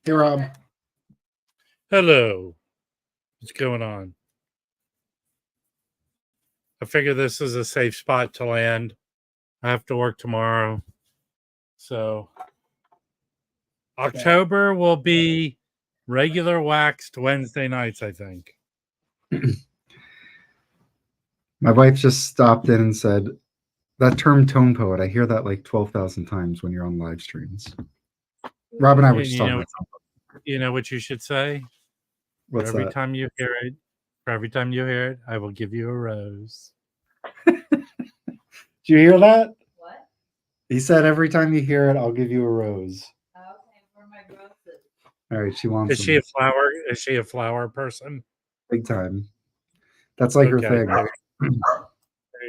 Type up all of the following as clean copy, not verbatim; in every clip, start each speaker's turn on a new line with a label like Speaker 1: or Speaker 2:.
Speaker 1: Hey, Rob.
Speaker 2: Hello. What's going on? I figure this is a safe spot to land. I have to work tomorrow. So October will be regular waxed Wednesday nights, I think.
Speaker 1: My wife just stopped in and said, that term tone poet, I hear that like 12,000 times when you're on live streams. Rob and I were just talking about something.
Speaker 2: You know what you should say?
Speaker 1: What's
Speaker 2: every
Speaker 1: that?
Speaker 2: time you hear it, for every time you hear it, I will give you a rose.
Speaker 1: Did you hear that?
Speaker 3: What?
Speaker 1: He said, every time you hear it, I'll give you a rose.
Speaker 3: Okay, for my roses.
Speaker 1: All right, she wants
Speaker 2: Is she a flower? Is she a flower person?
Speaker 1: big time. That's like her thing.
Speaker 2: There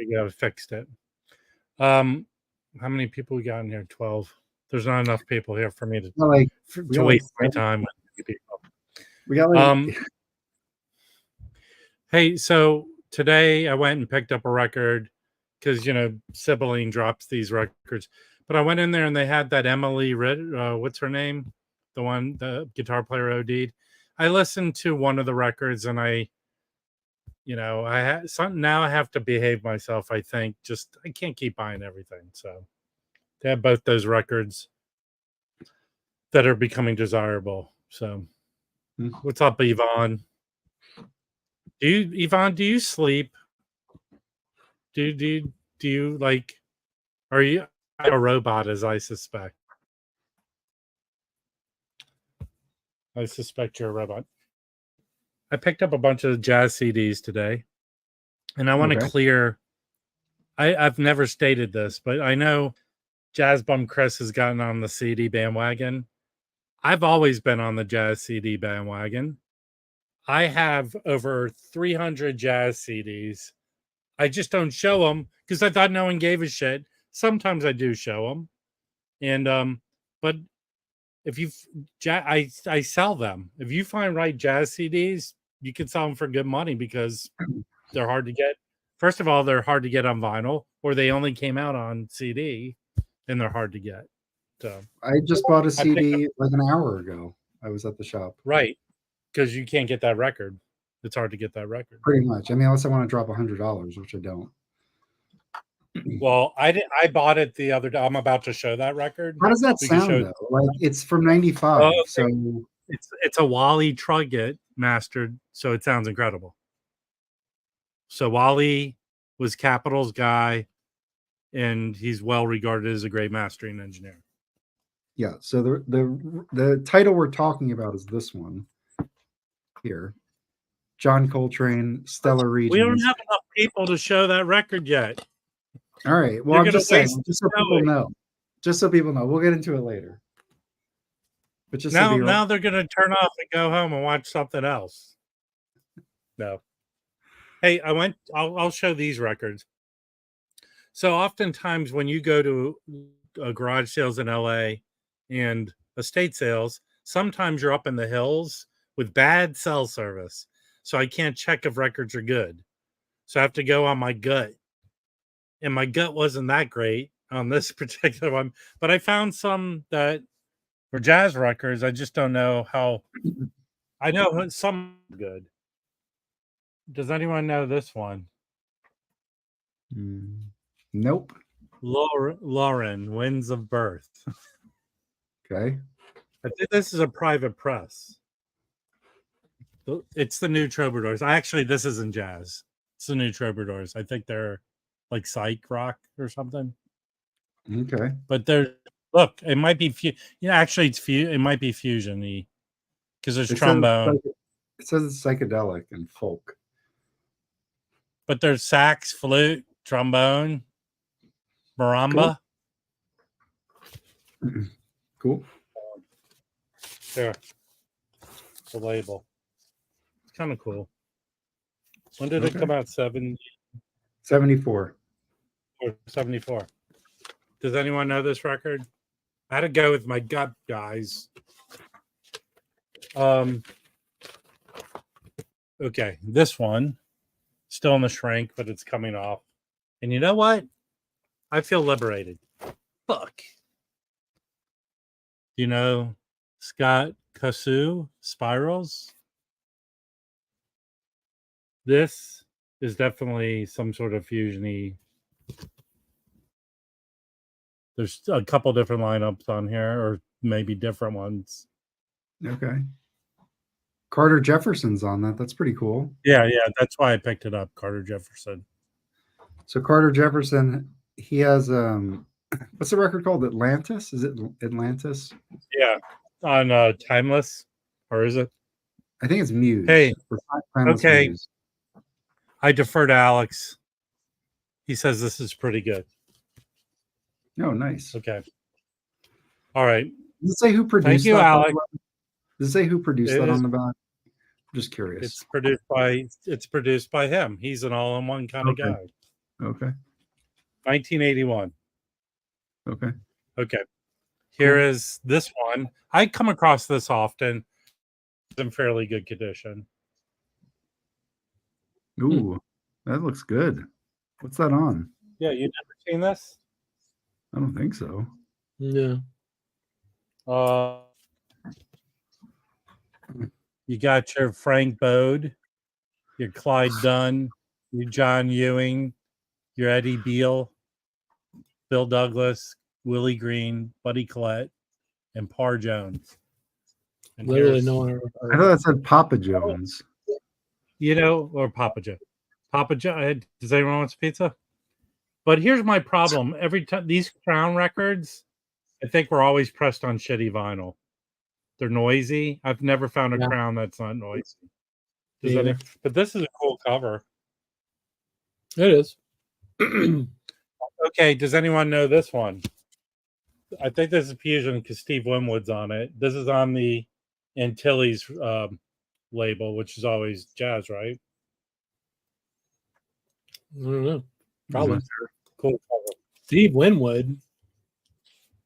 Speaker 2: you go. Fixed it. How many people we got in here? 12. There's not enough people here for me to waste my time with people.
Speaker 1: We got like
Speaker 2: hey, so today I went and picked up a record because Sibylline drops these records. But I went in there and they had that Emily what's her name? The guitar player OD'd. I listened to one of the records and I had something. Now I have to behave myself. I think I can't keep buying everything. So they have both those records that are becoming desirable. So what's up, Yvonne? Do you sleep? Do you like? Are you a robot? As I suspect. I suspect you're a robot. I picked up a bunch of jazz CDs today, and I want to clear. I've never stated this, but I know Jazz Bum Chris has gotten on the CD bandwagon. I've always been on the jazz CD bandwagon. I have over 300 jazz CDs. I just don't show them because I thought no one gave a shit. Sometimes I do show them, and but if I sell them. If you find right jazz CDs, you can sell them for good money because they're hard to get. First of all, they're hard to get on vinyl, or they only came out on CD, and they're hard to get. So
Speaker 1: I just bought a CD like an hour ago. I was at the shop.
Speaker 2: Right, because you can't get that record. It's hard to get that record.
Speaker 1: Pretty much. I mean, unless I want to drop $100, which I don't.
Speaker 2: Well, I bought it the other day. I'm about to show that record.
Speaker 1: How does that sound though? Like it's from '95, okay. So
Speaker 2: it's a Wally Truggett mastered, so it sounds incredible. So Wally was Capitol's guy, and he's well regarded as a great mastering engineer.
Speaker 1: Yeah. So the title we're talking about is this one here. John Coltrane, Stellar Regions.
Speaker 2: We don't have enough people to show that record yet.
Speaker 1: All right. Well, I'm just saying, just so people know. Just so people know. We'll get into it later. But just
Speaker 2: now they're going to turn off and go home and watch something else. No. Hey, I'll show these records. So oftentimes when you go to garage sales in LA and estate sales, sometimes you're up in the hills with bad cell service. So I can't check if records are good. So I have to go on my gut. And my gut wasn't that great on this particular one. But I found some that were jazz records. I just don't know how. I know some are good. Does anyone know this one?
Speaker 1: Nope.
Speaker 2: Lauren, Winds of Birth.
Speaker 1: Okay.
Speaker 2: I think this is a private press. It's the new Troubadours. This isn't jazz. It's the new Troubadours. I think they're like psych rock or something.
Speaker 1: Okay.
Speaker 2: But it might be it might be fusion-y because there's trombone.
Speaker 1: It says it's psychedelic and folk.
Speaker 2: But there's sax, flute, trombone, marimba.
Speaker 1: Cool.
Speaker 2: There. The label. It's kind of cool. When did it come out?
Speaker 1: 74.
Speaker 2: Or 74. Does anyone know this record? I had to go with my gut, guys. Okay, this one still in the shrink, but it's coming off. And you know what? I feel liberated. Fuck. You know, Scott Kasu Spirals. This is definitely some sort of fusion-y. There's a couple different lineups on here, or maybe different ones.
Speaker 1: Okay. Carter Jefferson's on that. That's pretty cool.
Speaker 2: Yeah, that's why I picked it up. Carter Jefferson.
Speaker 1: So Carter Jefferson, he has what's the record called? Atlantis? Is it Atlantis?
Speaker 2: Yeah, on Timeless, or is it?
Speaker 1: I think it's Muse.
Speaker 2: Hey,
Speaker 1: Timeless
Speaker 2: okay.
Speaker 1: Muse.
Speaker 2: I defer to Alex. He says this is pretty good.
Speaker 1: Oh, nice.
Speaker 2: Okay. All right.
Speaker 1: Does it say who produced
Speaker 2: Thank you,
Speaker 1: that?
Speaker 2: Alex.
Speaker 1: Does it say who produced that on the back? I'm just curious.
Speaker 2: It's produced by him. He's an all-in-one kind of guy.
Speaker 1: Okay.
Speaker 2: 1981.
Speaker 1: Okay.
Speaker 2: Okay. Here is this one. I come across this often. It's in fairly good condition.
Speaker 1: Ooh, that looks good. What's that on?
Speaker 2: Yeah, you never seen this?
Speaker 1: I don't think so.
Speaker 4: No.
Speaker 2: You got your Frank Bode, your Clyde Dunn, your John Ewing, your Eddie Beale, Bill Douglas, Willie Green, Buddy Collette, and Parr Jones. And
Speaker 4: Literally no one.
Speaker 1: I thought that said Papa Jones.
Speaker 2: Or Papa Joe. Papa Joe. Does anyone want some pizza? But here's my problem. Every time these Crown records, I think we're always pressed on shitty vinyl. They're noisy. I've never found a Crown that's not noisy. But this is a cool cover.
Speaker 4: It is.
Speaker 2: Okay, does anyone know this one? I think this is Fusion because Steve Winwood's on it. This is on the Antilles label, which is always jazz, right?
Speaker 4: I don't know. Probably.
Speaker 2: Cool cover.
Speaker 4: Steve Winwood.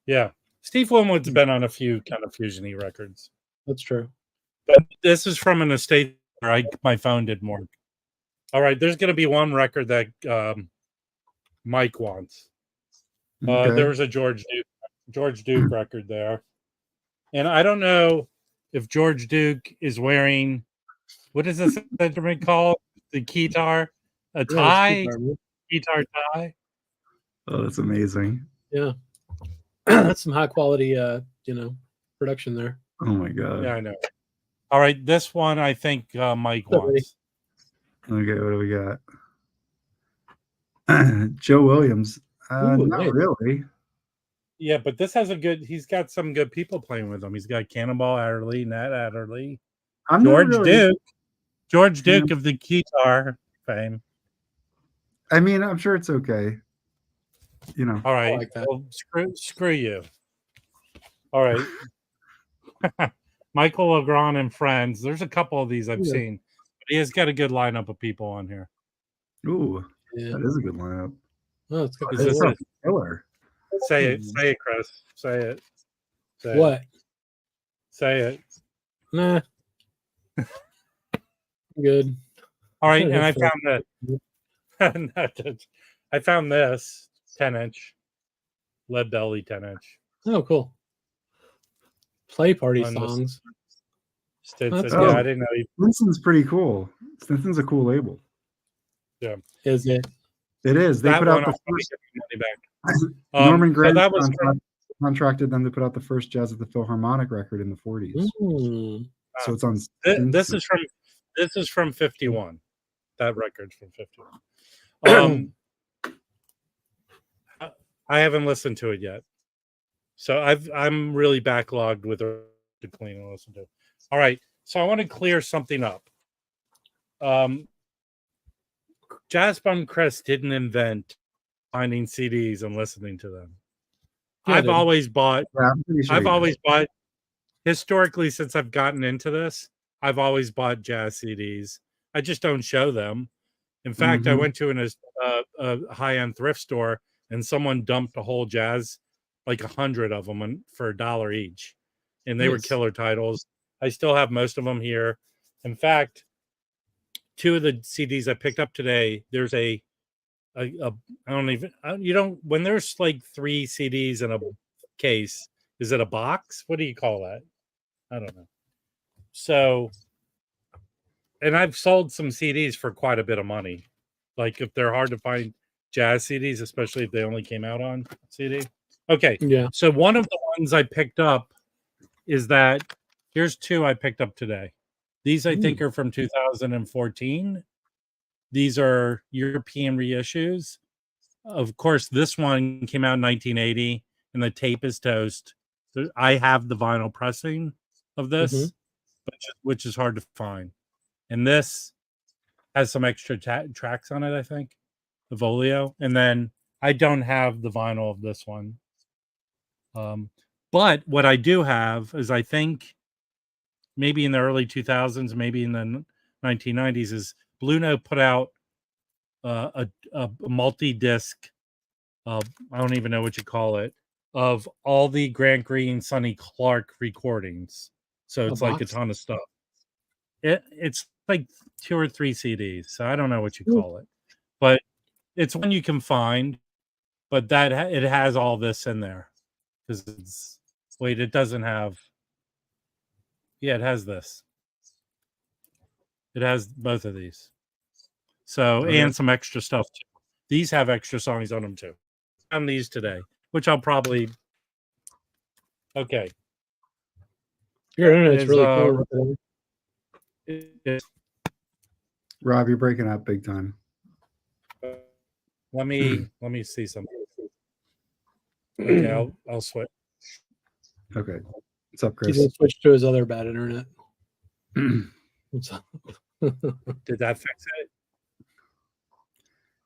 Speaker 2: Yeah. Steve Winwood's been on a few kind of fusion-y records.
Speaker 4: That's true.
Speaker 2: But this is from an estate where my phone didn't work. All right, there's going to be one record that Mike wants. There was a George Duke record there. And I don't know if George Duke is wearing, what is this instrument called? The guitar? A tie? Guitar tie?
Speaker 1: Oh, that's amazing.
Speaker 4: Yeah. That's some high quality production there.
Speaker 1: Oh my god.
Speaker 2: Yeah, I know. All right, this one I think Mike wants.
Speaker 1: Okay, what do we got? Joe Williams.
Speaker 4: Ooh,
Speaker 1: not
Speaker 4: nice.
Speaker 1: really.
Speaker 2: Yeah, but this has he's got some good people playing with him. He's got Cannonball Adderley, Nat Adderley, George Duke of the guitar fame.
Speaker 1: I mean, I'm sure it's okay.
Speaker 2: All right.
Speaker 4: like that.
Speaker 2: Well, screw you. All right. Michael Legrand and friends. There's a couple of these I've seen. But he has got a good lineup of people on here.
Speaker 1: Ooh, that is a good lineup.
Speaker 4: Oh, it's good.
Speaker 2: Is this it?
Speaker 1: Killer.
Speaker 2: Say it, Chris. Say it.
Speaker 4: What?
Speaker 2: Say it.
Speaker 4: Nah. Good.
Speaker 2: All right, and I found that. I found this 10-inch lead belly 10-inch.
Speaker 4: Oh, cool. Play party songs.
Speaker 2: Stinson. Yeah, I didn't know.
Speaker 1: Stinson's pretty cool. Stinson's a cool label.
Speaker 2: Yeah.
Speaker 4: Is it?
Speaker 1: It is. They put out the first.
Speaker 2: Money back.
Speaker 1: Norman Granz
Speaker 2: that was
Speaker 1: contracted them to put out the first Jazz at the Philharmonic record in the 40s. So it's on.
Speaker 2: This is from 51. That record's from 51. I haven't listened to it yet, so I'm really backlogged with to clean and listen to. All right, so I want to clear something up. Jazz Bum Chris didn't invent finding CDs and listening to them.
Speaker 4: Yeah,
Speaker 2: I've always bought.
Speaker 1: Yeah, I'm pretty sure
Speaker 2: I've always bought. Historically, since I've gotten into this, I've always bought jazz CDs. I just don't show them. In fact, I went to a high-end thrift store and someone dumped a whole jazz, like 100 of them for $1 each. And they were killer titles. I still have most of them here. In fact, 2 of the CDs I picked up today, there's when there's like 3 CDs in a case, is it a box? What do you call that? I don't know. So, and I've sold some CDs for quite a bit of money. Like if they're hard to find jazz CDs, especially if they only came out on CD. Okay.
Speaker 4: Yeah.
Speaker 2: So one of the ones I picked up is that here's two I picked up today. These I think are from 2014. These are European reissues. Of course, this one came out in 1980 and the tape is toast. I have the vinyl pressing of this, which is hard to find. And this has some extra tracks on it, I think, the Volio. And then I don't have the vinyl of this one. But what I do have is, I think, maybe in the early 2000s, maybe in the 1990s, is Blue Note put out a multi-disc, I don't even know what you call it, of all the Grant Green, Sonny Clark recordings. So it's like a ton of stuff. It's like 2 or 3 CDs. So I don't know what you call it, but it's one you can find. But that it has all this in there because it's it doesn't have. Yeah, it has this. It has both of these. So and some extra stuff too. These have extra songs on them too. On these today, which I'll probably. Okay.
Speaker 4: Your internet's really cool.
Speaker 1: Rob, you're breaking up big time.
Speaker 2: Let me see something. Okay, I'll switch.
Speaker 1: Okay, what's up, Chris?
Speaker 4: He's gonna switch to his other bad internet. What's up?
Speaker 2: Did that fix it?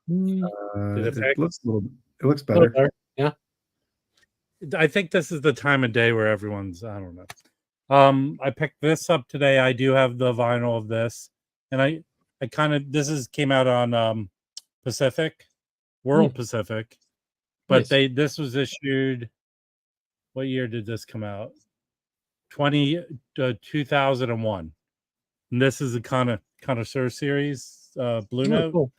Speaker 2: Did it fix?
Speaker 1: It looks better.
Speaker 4: Yeah.
Speaker 2: I think this is the time of day where everyone's. I don't know. I picked this up today. I do have the vinyl of this, and I kind of came out on Pacific, World Pacific, but
Speaker 4: nice.
Speaker 2: this was issued. What year did this come out? 2001. And this is a connoisseur series, Blue Note.
Speaker 4: Cool.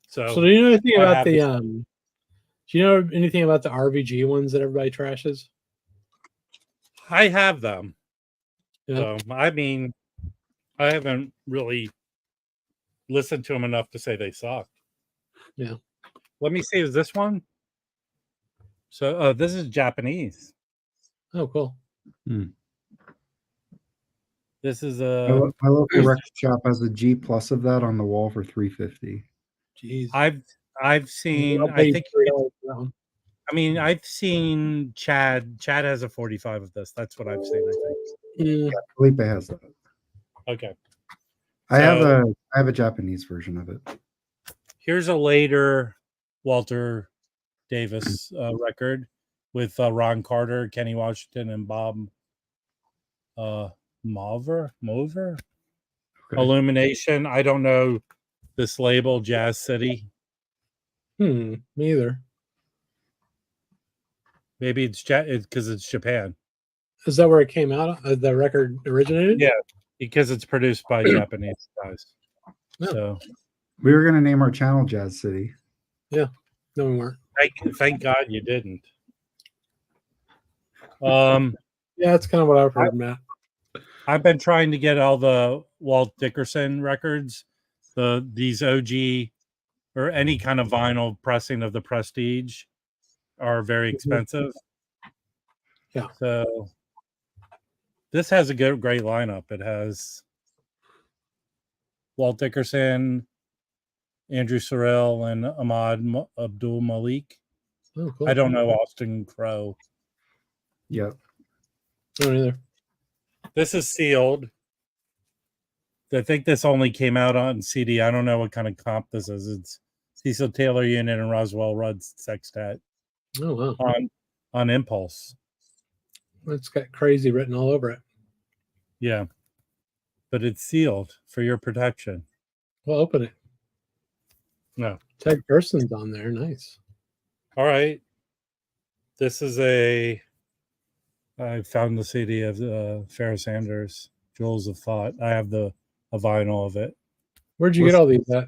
Speaker 2: So
Speaker 4: do you know anything about the do you know anything about the RVG ones that everybody trashes?
Speaker 2: I have them.
Speaker 4: Yeah.
Speaker 2: So I mean, I haven't really listened to them enough to say they suck.
Speaker 4: Yeah.
Speaker 2: Let me see. Is this one? So this is Japanese.
Speaker 4: Oh, cool.
Speaker 2: This is
Speaker 1: my local record shop has a G plus of that on the wall for $350.
Speaker 4: Jeez.
Speaker 2: I've seen. I think. I've seen Chad. Chad has a 45 of this. That's what I've seen. I think.
Speaker 1: Yeah, Felipe has that.
Speaker 2: Okay.
Speaker 1: I have a Japanese version of it.
Speaker 2: Here's a later Walter Davis record with Ron Carter, Kenny Washington, and Bob Mover. Okay. Illumination. I don't know this label, Jazz City.
Speaker 4: Me either.
Speaker 2: Maybe it's because it's Japan.
Speaker 4: Is that where it came out? The record originated?
Speaker 2: Yeah, because it's produced by Japanese guys.
Speaker 4: Yeah.
Speaker 2: So
Speaker 1: we were going to name our channel Jazz City.
Speaker 4: Yeah, no, we weren't.
Speaker 2: Thank God you didn't.
Speaker 4: Yeah, that's kind of what I've heard, Matt.
Speaker 2: I've been trying to get all the Walt Dickerson records, these OG or any kind of vinyl pressing of the Prestige are very expensive.
Speaker 4: Yeah.
Speaker 2: So this has a great lineup. It has Walt Dickerson, Andrew Sorrell, and Ahmad Abdul Malik.
Speaker 4: Oh, cool.
Speaker 2: I don't know Austin Crow.
Speaker 1: Yep.
Speaker 4: I don't either.
Speaker 2: This is sealed. I think this only came out on CD. I don't know what kind of comp this is. It's Cecil Taylor Unit and Roswell Rudd's Sextet.
Speaker 4: Oh, wow.
Speaker 2: On Impulse.
Speaker 4: It's got crazy written all over it.
Speaker 2: Yeah. But it's sealed for your protection.
Speaker 4: Well, open it.
Speaker 2: No.
Speaker 4: Ted Gerson's on there. Nice.
Speaker 2: All right. This is I found the CD of Farrah Sanders, Jewels of Thought. I have a vinyl of it.
Speaker 4: Where'd you get all these at?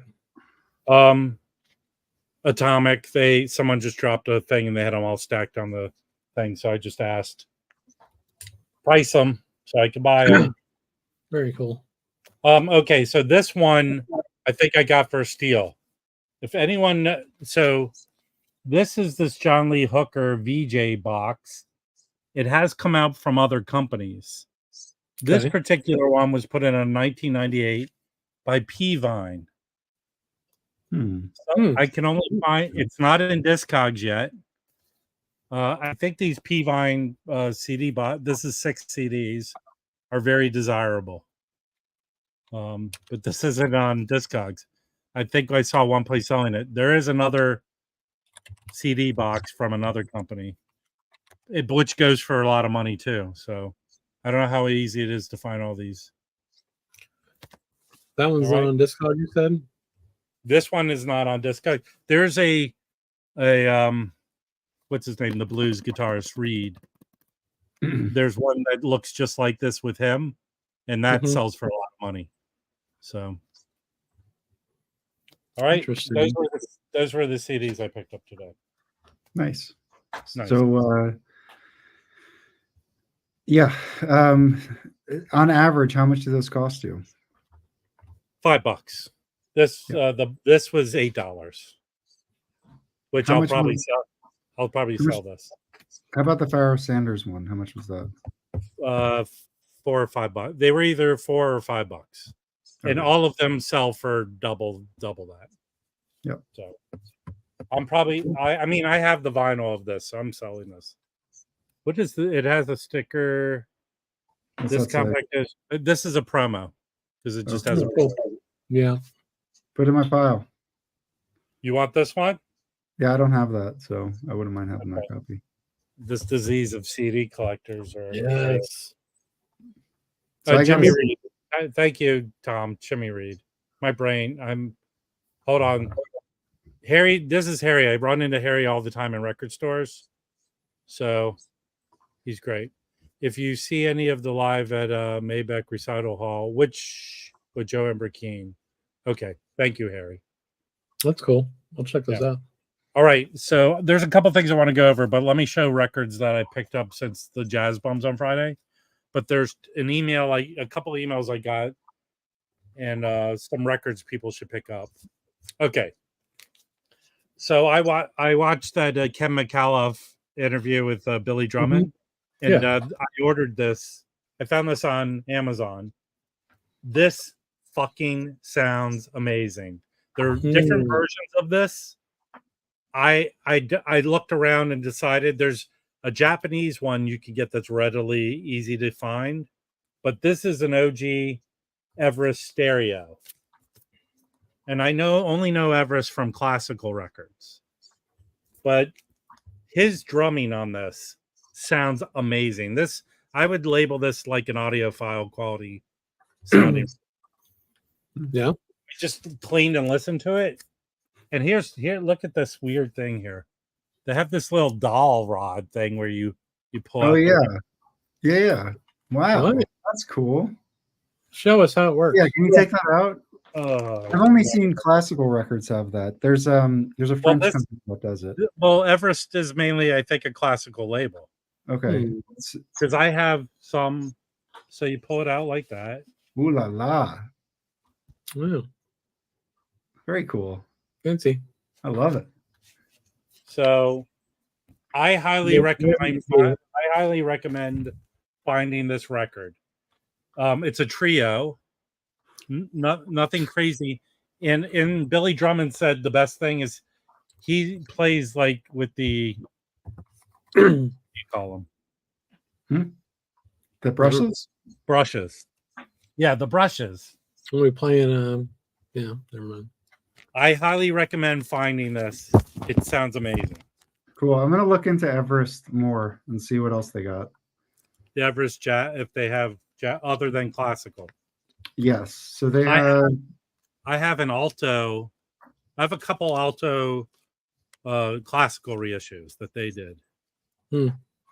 Speaker 2: Atomic. Someone just dropped a thing and they had them all stacked on the thing. So I just asked, price them. so I can buy them.
Speaker 4: Very cool.
Speaker 2: Okay, so this one I think I got for a steal. If anyone, so this is this John Lee Hooker VJ box. It has come out from other companies. This
Speaker 4: Okay.
Speaker 2: particular one was put in 1998 by P-Vine. So I can only find, it's not in Discogs yet. I think these P-Vine CD this is 6 CDs, are very desirable. But this isn't on Discogs. I think I saw one place selling it. There is another CD box from another company, which goes for a lot of money too. So I don't know how easy it is to find all these.
Speaker 4: That one's
Speaker 2: All right.
Speaker 4: on Discog, you said?
Speaker 2: This one is not on Discog. There's a what's his name? The blues guitarist Reed. There's one that looks just like this with him, and that sells for a lot of money. So, all right, those were the CDs I picked up today.
Speaker 1: Nice.
Speaker 2: Nice.
Speaker 1: So, yeah, on average, how much do those cost you?
Speaker 2: $5. This this was $8, which I'll probably sell. I'll probably sell this.
Speaker 1: How about the Pharoah Sanders one? How much was that?
Speaker 2: $4 or $5. They were either $4 or $5, and all of them sell for double that.
Speaker 1: Yep.
Speaker 2: So I'm probably. I mean, I have the vinyl of this, so I'm selling this. What is it? Has a sticker.
Speaker 1: What's
Speaker 2: This
Speaker 1: that say?
Speaker 2: compact is. This is a promo because it just has a.
Speaker 4: Yeah.
Speaker 1: Put in my pile.
Speaker 2: You want this one?
Speaker 1: Yeah, I don't have that, so I wouldn't mind having that copy.
Speaker 2: This disease of CD collectors, or
Speaker 4: yes.
Speaker 1: So
Speaker 2: Jimmy Reed. Thank you, Tom. Jimmy Reed. My brain. Hold on. Harry, this is Harry. I run into Harry all the time in record stores. So he's great. If you see any of the live at Maybach Recital Hall, which with Joe and Burkeen. Okay. Thank you, Harry.
Speaker 4: That's cool. I'll check those out.
Speaker 2: All right. So there's a couple things I want to go over, but let me show records that I picked up since the Jazz Bums on Friday. But there's an email, a couple of emails I got, and some records people should pick up. Okay. So I watched that Ken McAuliffe interview with Billy Drummond, and I ordered this. I found this on Amazon. This fucking sounds amazing. There are different versions of this. I looked around and decided there's a Japanese one you can get that's readily easy to find, but this is an OG Everest stereo. And I only know Everest from classical records, but his drumming on this sounds amazing. I would label this like an audiophile quality sounding.
Speaker 4: Yeah.
Speaker 2: Just cleaned and listened to it. And here, look at this weird thing here. They have this little doll rod thing where you pull out.
Speaker 1: Oh, yeah. Wow.
Speaker 4: What?
Speaker 1: That's cool.
Speaker 4: Show us how it works.
Speaker 1: Yeah, can you take that out? I've only seen classical records have that. There's a French company that does it.
Speaker 2: Well, Everest is mainly, I think, a classical label.
Speaker 1: Okay.
Speaker 2: Because I have some, so you pull it out like that.
Speaker 1: Ooh la la.
Speaker 4: Wow.
Speaker 1: Very cool.
Speaker 4: Fancy.
Speaker 1: I love it.
Speaker 2: So I highly recommend finding this record. It's a trio. Nothing crazy. And Billy Drummond said the best thing is he plays like with the what do you call them?
Speaker 1: The brushes?
Speaker 2: Brushes. Yeah, the brushes.
Speaker 4: When we playing yeah, never mind.
Speaker 2: I highly recommend finding this. It sounds amazing.
Speaker 1: Cool. I'm gonna look into Everest more and see what else they got.
Speaker 2: The Everest jazz, if they have other than classical.
Speaker 1: Yes. So they have.
Speaker 2: I have an alto. I have a couple alto classical reissues that they did.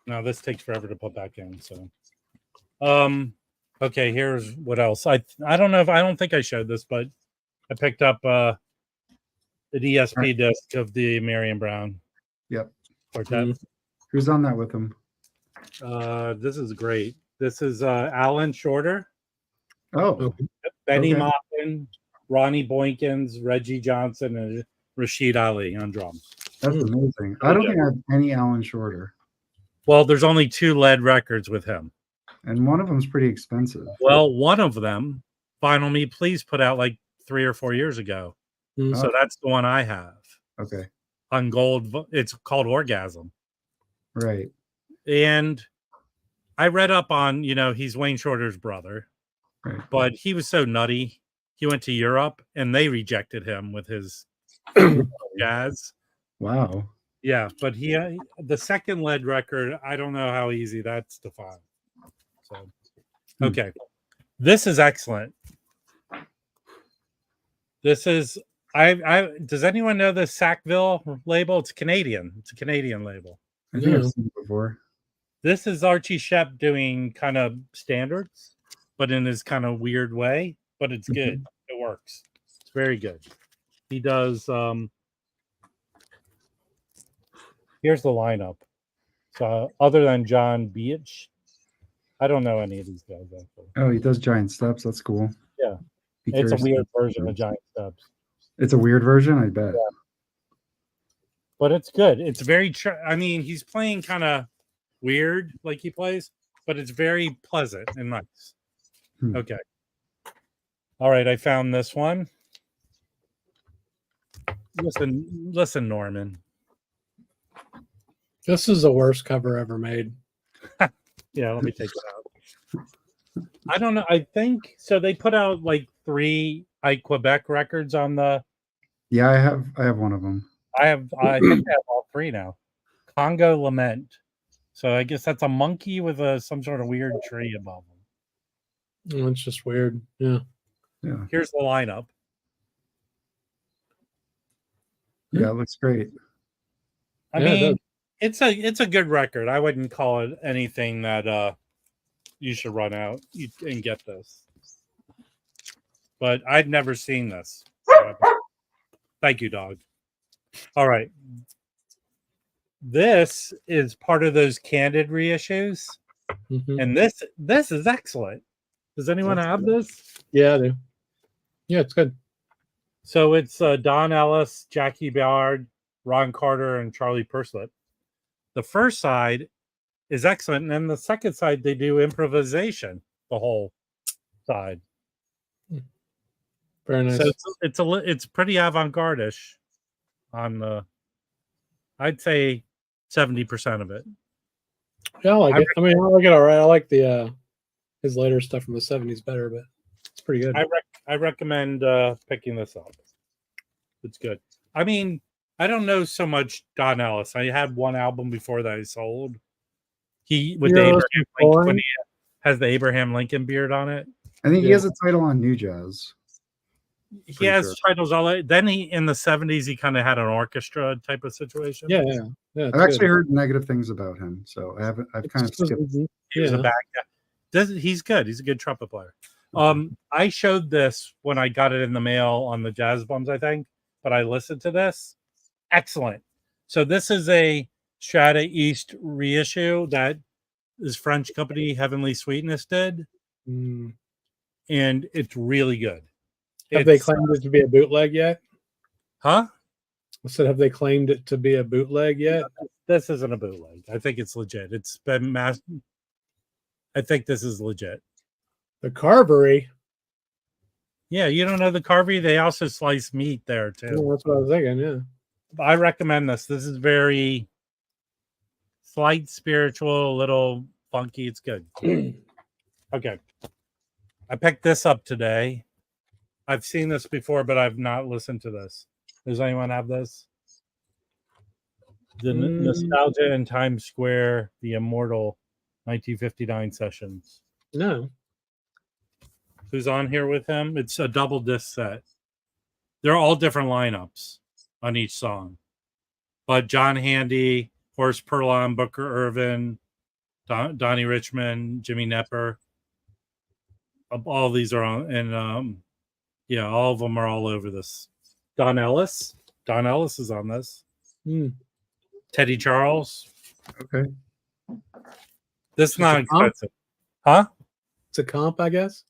Speaker 2: Now this takes forever to put back in. So, okay. Here's what else. I don't know if I don't think I showed this, but I picked up an ESP disc of the Marion Brown.
Speaker 1: Yep.
Speaker 2: Quartet.
Speaker 1: Who's on that with him?
Speaker 2: This is great. This is Alan Shorter,
Speaker 1: Oh,
Speaker 4: Okay.
Speaker 2: Benny
Speaker 1: Okay.
Speaker 2: Maupin, Ronnie Boykins, Reggie Johnson, and Rashid Ali on drums.
Speaker 1: that's
Speaker 4: Hmm.
Speaker 1: amazing. I don't think I have any Alan Shorter,
Speaker 2: Well, there's only 2 lead records with him.
Speaker 1: and one of them's pretty expensive.
Speaker 2: Well, one of them, Vinyl Me Please, put out like 3 or 4 years ago.
Speaker 4: Mm.
Speaker 2: So that's the one I have
Speaker 1: Okay,
Speaker 2: on gold. It's called Orgasm.
Speaker 1: right.
Speaker 2: And I read up on, he's Wayne Shorter's brother,
Speaker 1: Right.
Speaker 2: but he was so nutty. He went to Europe and they rejected him with his jazz.
Speaker 1: Wow.
Speaker 2: Yeah, but the second lead record, I don't know how easy that's to find. So, okay. This is excellent. This is does anyone know the Sackville label? It's Canadian. It's a Canadian label.
Speaker 1: I think I've
Speaker 4: Yeah.
Speaker 1: seen it before.
Speaker 2: This is Archie Shepp doing kind of standards, but in his kind of weird way. But it's good. It works. It's very good. He does. Here's the lineup. So other than John Beach, I don't know any of these guys actually.
Speaker 1: Oh, he does Giant Steps. That's cool.
Speaker 2: Yeah.
Speaker 1: Be
Speaker 2: It's a
Speaker 1: curious
Speaker 2: weird
Speaker 1: to-
Speaker 2: version of Giant Steps,
Speaker 1: It's a weird version, I bet.
Speaker 2: but it's good. It's very. I mean, he's playing kind of weird, like he plays, but it's very pleasant and nice.
Speaker 1: Hmm.
Speaker 2: Okay. All right, I found this one. Listen, Norman.
Speaker 4: This is the worst cover ever made.
Speaker 2: Yeah, let me take it out. I don't know. I think so. They put out like 3 Quebec records on the.
Speaker 1: Yeah, I have one of them.
Speaker 2: I think I have all 3 now. Congo Lament. So I guess that's a monkey with some sort of weird tree above him.
Speaker 4: Oh, it's just weird. Yeah.
Speaker 1: Yeah.
Speaker 2: Here's the lineup.
Speaker 1: Yeah, it looks great.
Speaker 2: I
Speaker 4: Yeah, it
Speaker 2: mean, it's a good record. I wouldn't call it anything that you should run out and get this. But I'd never seen this. Thank you, dog. All right. This is part of those Candid reissues,
Speaker 4: Mhm.
Speaker 2: and this is excellent. Does anyone
Speaker 1: That's
Speaker 2: have
Speaker 1: good.
Speaker 2: this?
Speaker 4: Yeah, I do. Yeah, it's good.
Speaker 2: So it's Don Ellis, Jackie Ballard, Ron Carter, and Charlie Perslet. The first side is excellent, and then the second side they do improvisation. The whole side.
Speaker 4: Very nice.
Speaker 2: So it's pretty avant-garde-ish on the. I'd say 70% of it.
Speaker 4: Yeah, I like it. I mean, I like it all right. I like the his later stuff from the 70s better, but it's pretty good.
Speaker 2: I recommend picking this up. It's good. I mean, I don't know so much Don Ellis. I had one album before that I sold. He with the
Speaker 4: Heroes
Speaker 2: Abraham
Speaker 4: Before?
Speaker 2: Lincoln, when he has the Abraham Lincoln beard on it.
Speaker 1: I think he
Speaker 4: Yeah.
Speaker 1: has a title on New Jazz.
Speaker 2: He
Speaker 1: Pretty
Speaker 2: has
Speaker 1: sure.
Speaker 2: titles all. Then he in the 70s he kind of had an orchestra type of situation.
Speaker 4: Yeah.
Speaker 1: I've actually heard negative things about him, so I've kind of skipped.
Speaker 2: He was a bad guy. He's good. He's a good trumpet player. I showed this when I got it in the mail on the Jazz Bums, I think, but I listened to this. Excellent. So this is a Strata East reissue that this French company Heavenly Sweetness did,
Speaker 4: Mm.
Speaker 2: and it's really good.
Speaker 4: Have they claimed it to be a bootleg yet?
Speaker 2: Huh?
Speaker 4: I said, have they claimed it to be a bootleg yet?
Speaker 2: This isn't a bootleg. I think it's legit. It's been I think this is legit.
Speaker 4: The Carvery.
Speaker 2: Yeah, you don't know the Carvey? They also slice meat there
Speaker 4: Yeah,
Speaker 2: too.
Speaker 4: that's what I was thinking. Yeah.
Speaker 2: I recommend this. This is very slight spiritual, a little funky. It's good. Okay. I picked this up today. I've seen this before, but I've not listened to this. Does anyone have this? The Nostalgia in Times Square, the Immortal 1959 sessions.
Speaker 4: No.
Speaker 2: Who's on here with him? It's a double disc set. They're all different lineups on each song. But John Handy, Horace Perlon, Booker Irvin, Donnie Richmond, Jimmy Nepper. All these are on, and yeah, all of them are all over this. Don Ellis is on this.
Speaker 4: Mm.
Speaker 2: Teddy Charles.
Speaker 1: Okay.
Speaker 2: This is
Speaker 4: Just
Speaker 2: not
Speaker 4: a comp?
Speaker 2: expensive. Huh?
Speaker 4: It's a comp, I guess.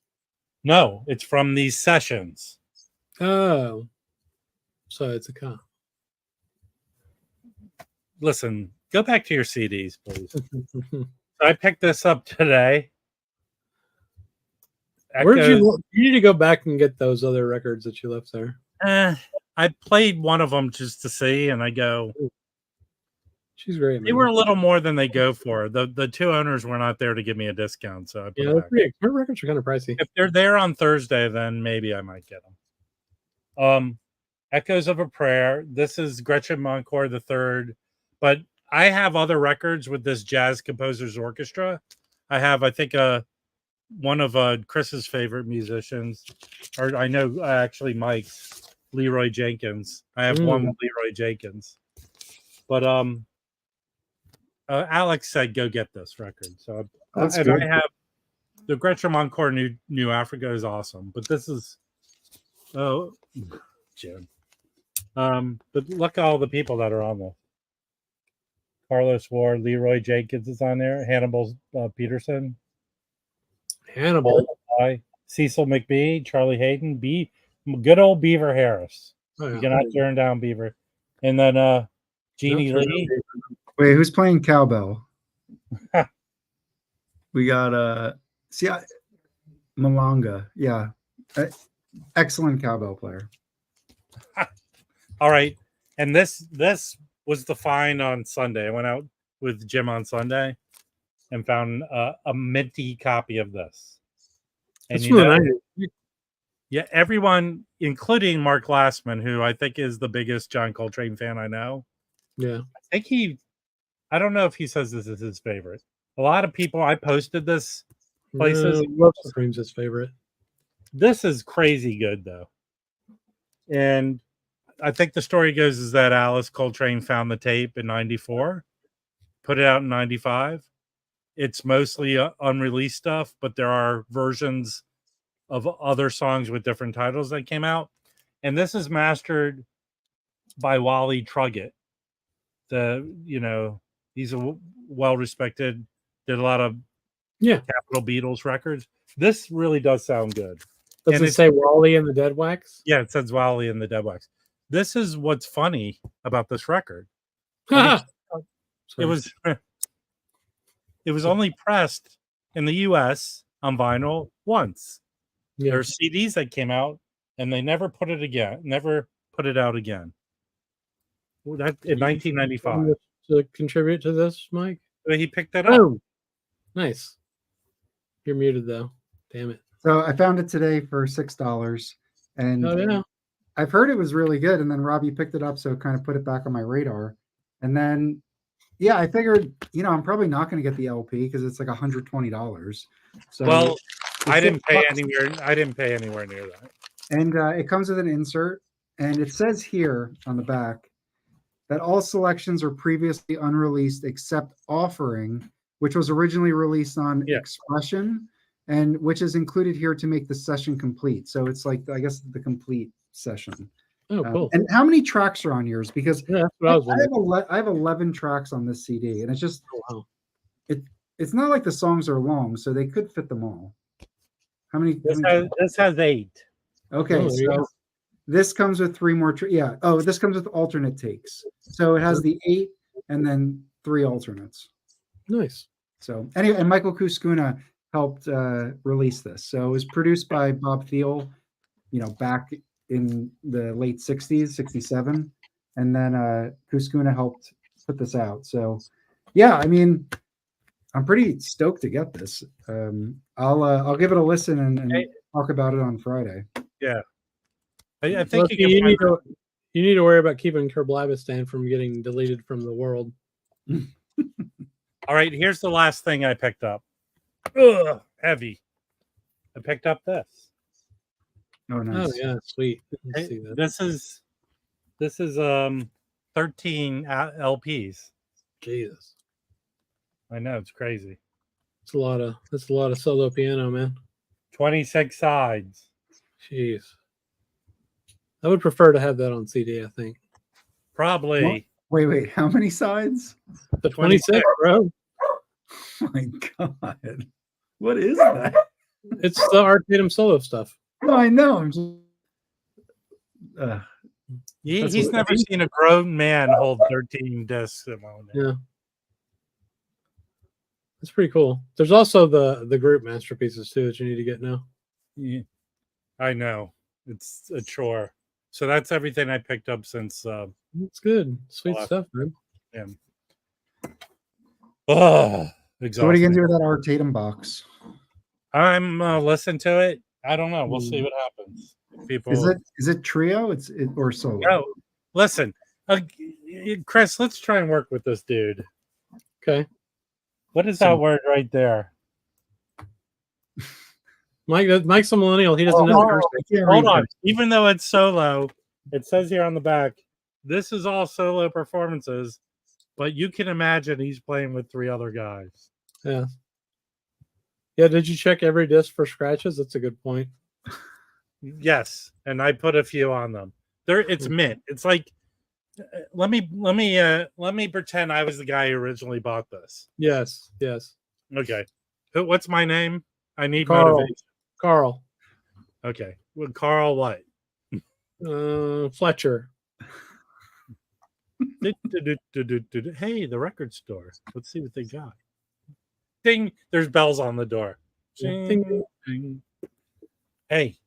Speaker 2: No, it's from these sessions.
Speaker 4: Oh, so it's a comp.
Speaker 2: Listen, go back to your CDs, please. I picked this up today.
Speaker 4: Where'd you need to go back and get those other records that you left there?
Speaker 2: I played one of them just to see, and I go,
Speaker 4: she's great.
Speaker 2: They were a little more than they go for. The two owners were not there to give me a discount, so I put it back.
Speaker 4: Her records are kind of pricey.
Speaker 2: If they're there on Thursday, then maybe I might get them. Echoes of a Prayer. This is Gretchen Moncourt III, but I have other records with this Jazz Composers Orchestra. I have, I think, one of Chris's favorite musicians, or I know actually Mike's, Leroy Jenkins. I have one with Leroy Jenkins, but Alex said go get this record. So I have the Gretchen Moncourt New Africa is awesome, but this is Jim. But look at all the people that are on this. Carlos Ward, Leroy Jenkins is on there. Hannibal Peterson.
Speaker 4: Hannibal.
Speaker 2: Cecil McBee, Charlie Hayden, good old Beaver Harris.
Speaker 4: Oh, yeah.
Speaker 2: You cannot turn down Beaver. And then Jeannie Lee.
Speaker 1: Wait, who's playing cowbell? We got Malanga. Yeah. Excellent cowbell player.
Speaker 2: All right. And this was the find on Sunday. I went out with Jim on Sunday and found a minty copy of this. And yeah, everyone, including Mark Glassman, who I think is the biggest John Coltrane fan I know.
Speaker 4: Yeah.
Speaker 2: I don't know if he says this is his favorite. A lot of people, I posted this places.
Speaker 4: Love Supreme's his favorite.
Speaker 2: This is crazy good, though. And I think the story goes is that Alice Coltrane found the tape in 94, put it out in 95. It's mostly unreleased stuff, but there are versions of other songs with different titles that came out. And this is mastered by Wally Truggett. He's a well-respected, did a lot of Capitol Beatles records. This really does sound good.
Speaker 4: Does it say Wally and the Dead Wax?
Speaker 2: Yeah, it says Wally and the Dead Wax. This is what's funny about this record. It was only pressed in the US on vinyl once.
Speaker 4: Yeah.
Speaker 2: There are CDs that came out and they never put it out again. That in 1995.
Speaker 4: To contribute to this, Mike?
Speaker 2: He picked that up.
Speaker 4: Oh, nice. You're muted though. Damn it.
Speaker 1: So I found it today for $6, and I've heard it was really good. And then Robbie picked it up, so kind of put it back on my radar. And then, I figured, I'm probably not going to get the LP because it's like $120. So
Speaker 2: I didn't pay anywhere near that.
Speaker 1: And it comes with an insert, and it says here on the back that all selections are previously unreleased except Offering, which was originally released on Expression, and which is included here to make the session complete. So it's like, I guess, the complete session.
Speaker 4: Oh, cool.
Speaker 1: And how many tracks are on yours? Because
Speaker 4: that's what I was wondering.
Speaker 1: I have 11 tracks on this CD, and it's just it's not like the songs are long, so they could fit them all. How many?
Speaker 2: This has 8.
Speaker 1: Okay, so this comes with 3 more. This comes with alternate takes. So it has the 8 and then 3 alternates.
Speaker 4: Nice.
Speaker 1: So anyway, and Michael Kuskuna helped release this. So it was produced by Bob Thiel, back in the late 60s, 67. And then Kuskuna helped put this out. So I'm pretty stoked to get this. I'll give it a listen and talk about it on Friday.
Speaker 2: Yeah. I think
Speaker 4: you need to worry about keeping Kerblavistan from getting deleted from the world.
Speaker 2: All right, here's the last thing I picked up. Ugh, heavy. I picked up this.
Speaker 1: Oh, nice.
Speaker 4: Oh yeah, sweet.
Speaker 2: See that. This is 13 LPs.
Speaker 4: Jesus.
Speaker 2: I know, it's crazy.
Speaker 4: That's a lot of solo piano, man.
Speaker 2: 26 sides.
Speaker 4: Jeez. I would prefer to have that on CD, I think.
Speaker 2: Probably.
Speaker 1: What? Wait, how many sides?
Speaker 4: The 26, bro.
Speaker 1: Oh my God. What is that?
Speaker 4: It's the Art Tatum solo stuff.
Speaker 1: No, I know. I'm just,
Speaker 2: He's never seen a grown man hold 13 discs at one.
Speaker 4: Yeah. That's pretty cool. There's also the group masterpieces too that you need to get now.
Speaker 2: Yeah, I know. It's a chore. So that's everything I picked up since
Speaker 4: It's good. Sweet stuff, man.
Speaker 2: Yeah. Oh, exhausting.
Speaker 1: so what are you gonna do with that Art Tatum box?
Speaker 2: I'm listen to it. I don't know. We'll see what happens. People
Speaker 1: Is it trio? Or solo?
Speaker 2: No, listen, Chris. Let's try and work with this dude.
Speaker 4: Okay.
Speaker 2: What is that word right there?
Speaker 4: Mike's a millennial. He doesn't know.
Speaker 2: Hold on. Even though it's solo, it says here on the back, this is all solo performances, but you can imagine he's playing with 3 other guys.
Speaker 4: Yeah. Yeah. Did you check every disc for scratches? That's a good point.
Speaker 2: Yes, and I put a few on them. It's mint. It's like, let me pretend I was the guy who originally bought this.
Speaker 4: Yes.
Speaker 2: Okay. What's my name? I need
Speaker 4: Carl.
Speaker 2: motivation.
Speaker 4: Carl.
Speaker 2: Okay. Well, Carl what?
Speaker 4: Fletcher.
Speaker 2: Hey, the record store. Let's see what they got. Ding. There's bells on the door. Ding, ding. Hey,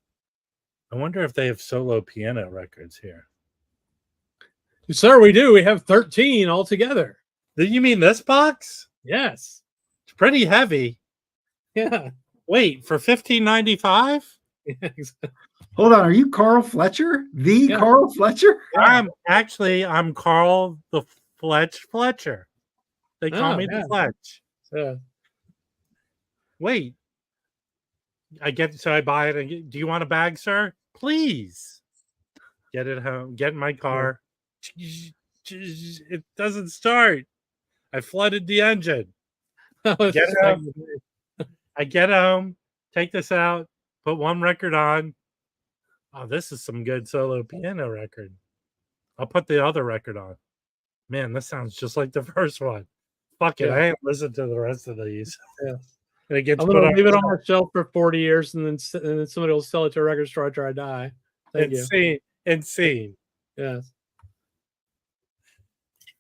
Speaker 2: I wonder if they have solo piano records here.
Speaker 4: Sir, we do. We have 13 altogether.
Speaker 2: Do you mean this box?
Speaker 4: Yes.
Speaker 2: It's pretty heavy.
Speaker 4: Yeah.
Speaker 2: Wait, for $15.95?
Speaker 1: Hold on, are you Carl Fletcher? Carl Fletcher?
Speaker 2: I'm Carl the Fletcher. They call me the Fletch.
Speaker 4: Yeah.
Speaker 2: Wait. I buy it and do you want a bag, sir? Please. Get it home. Get in my car. It doesn't start. I flooded the engine. I get home, take this out, put one record on. Oh, this is some good solo piano record. I'll put the other record on. Man, this sounds just like the first one. Fuck it. I ain't listened to the rest of these.
Speaker 4: Yeah.
Speaker 2: And it gets
Speaker 4: I'm going to leave it on my shelf for 40 years and then somebody will sell it to a record store after I die. Thank you.
Speaker 2: Insane.
Speaker 4: Yes.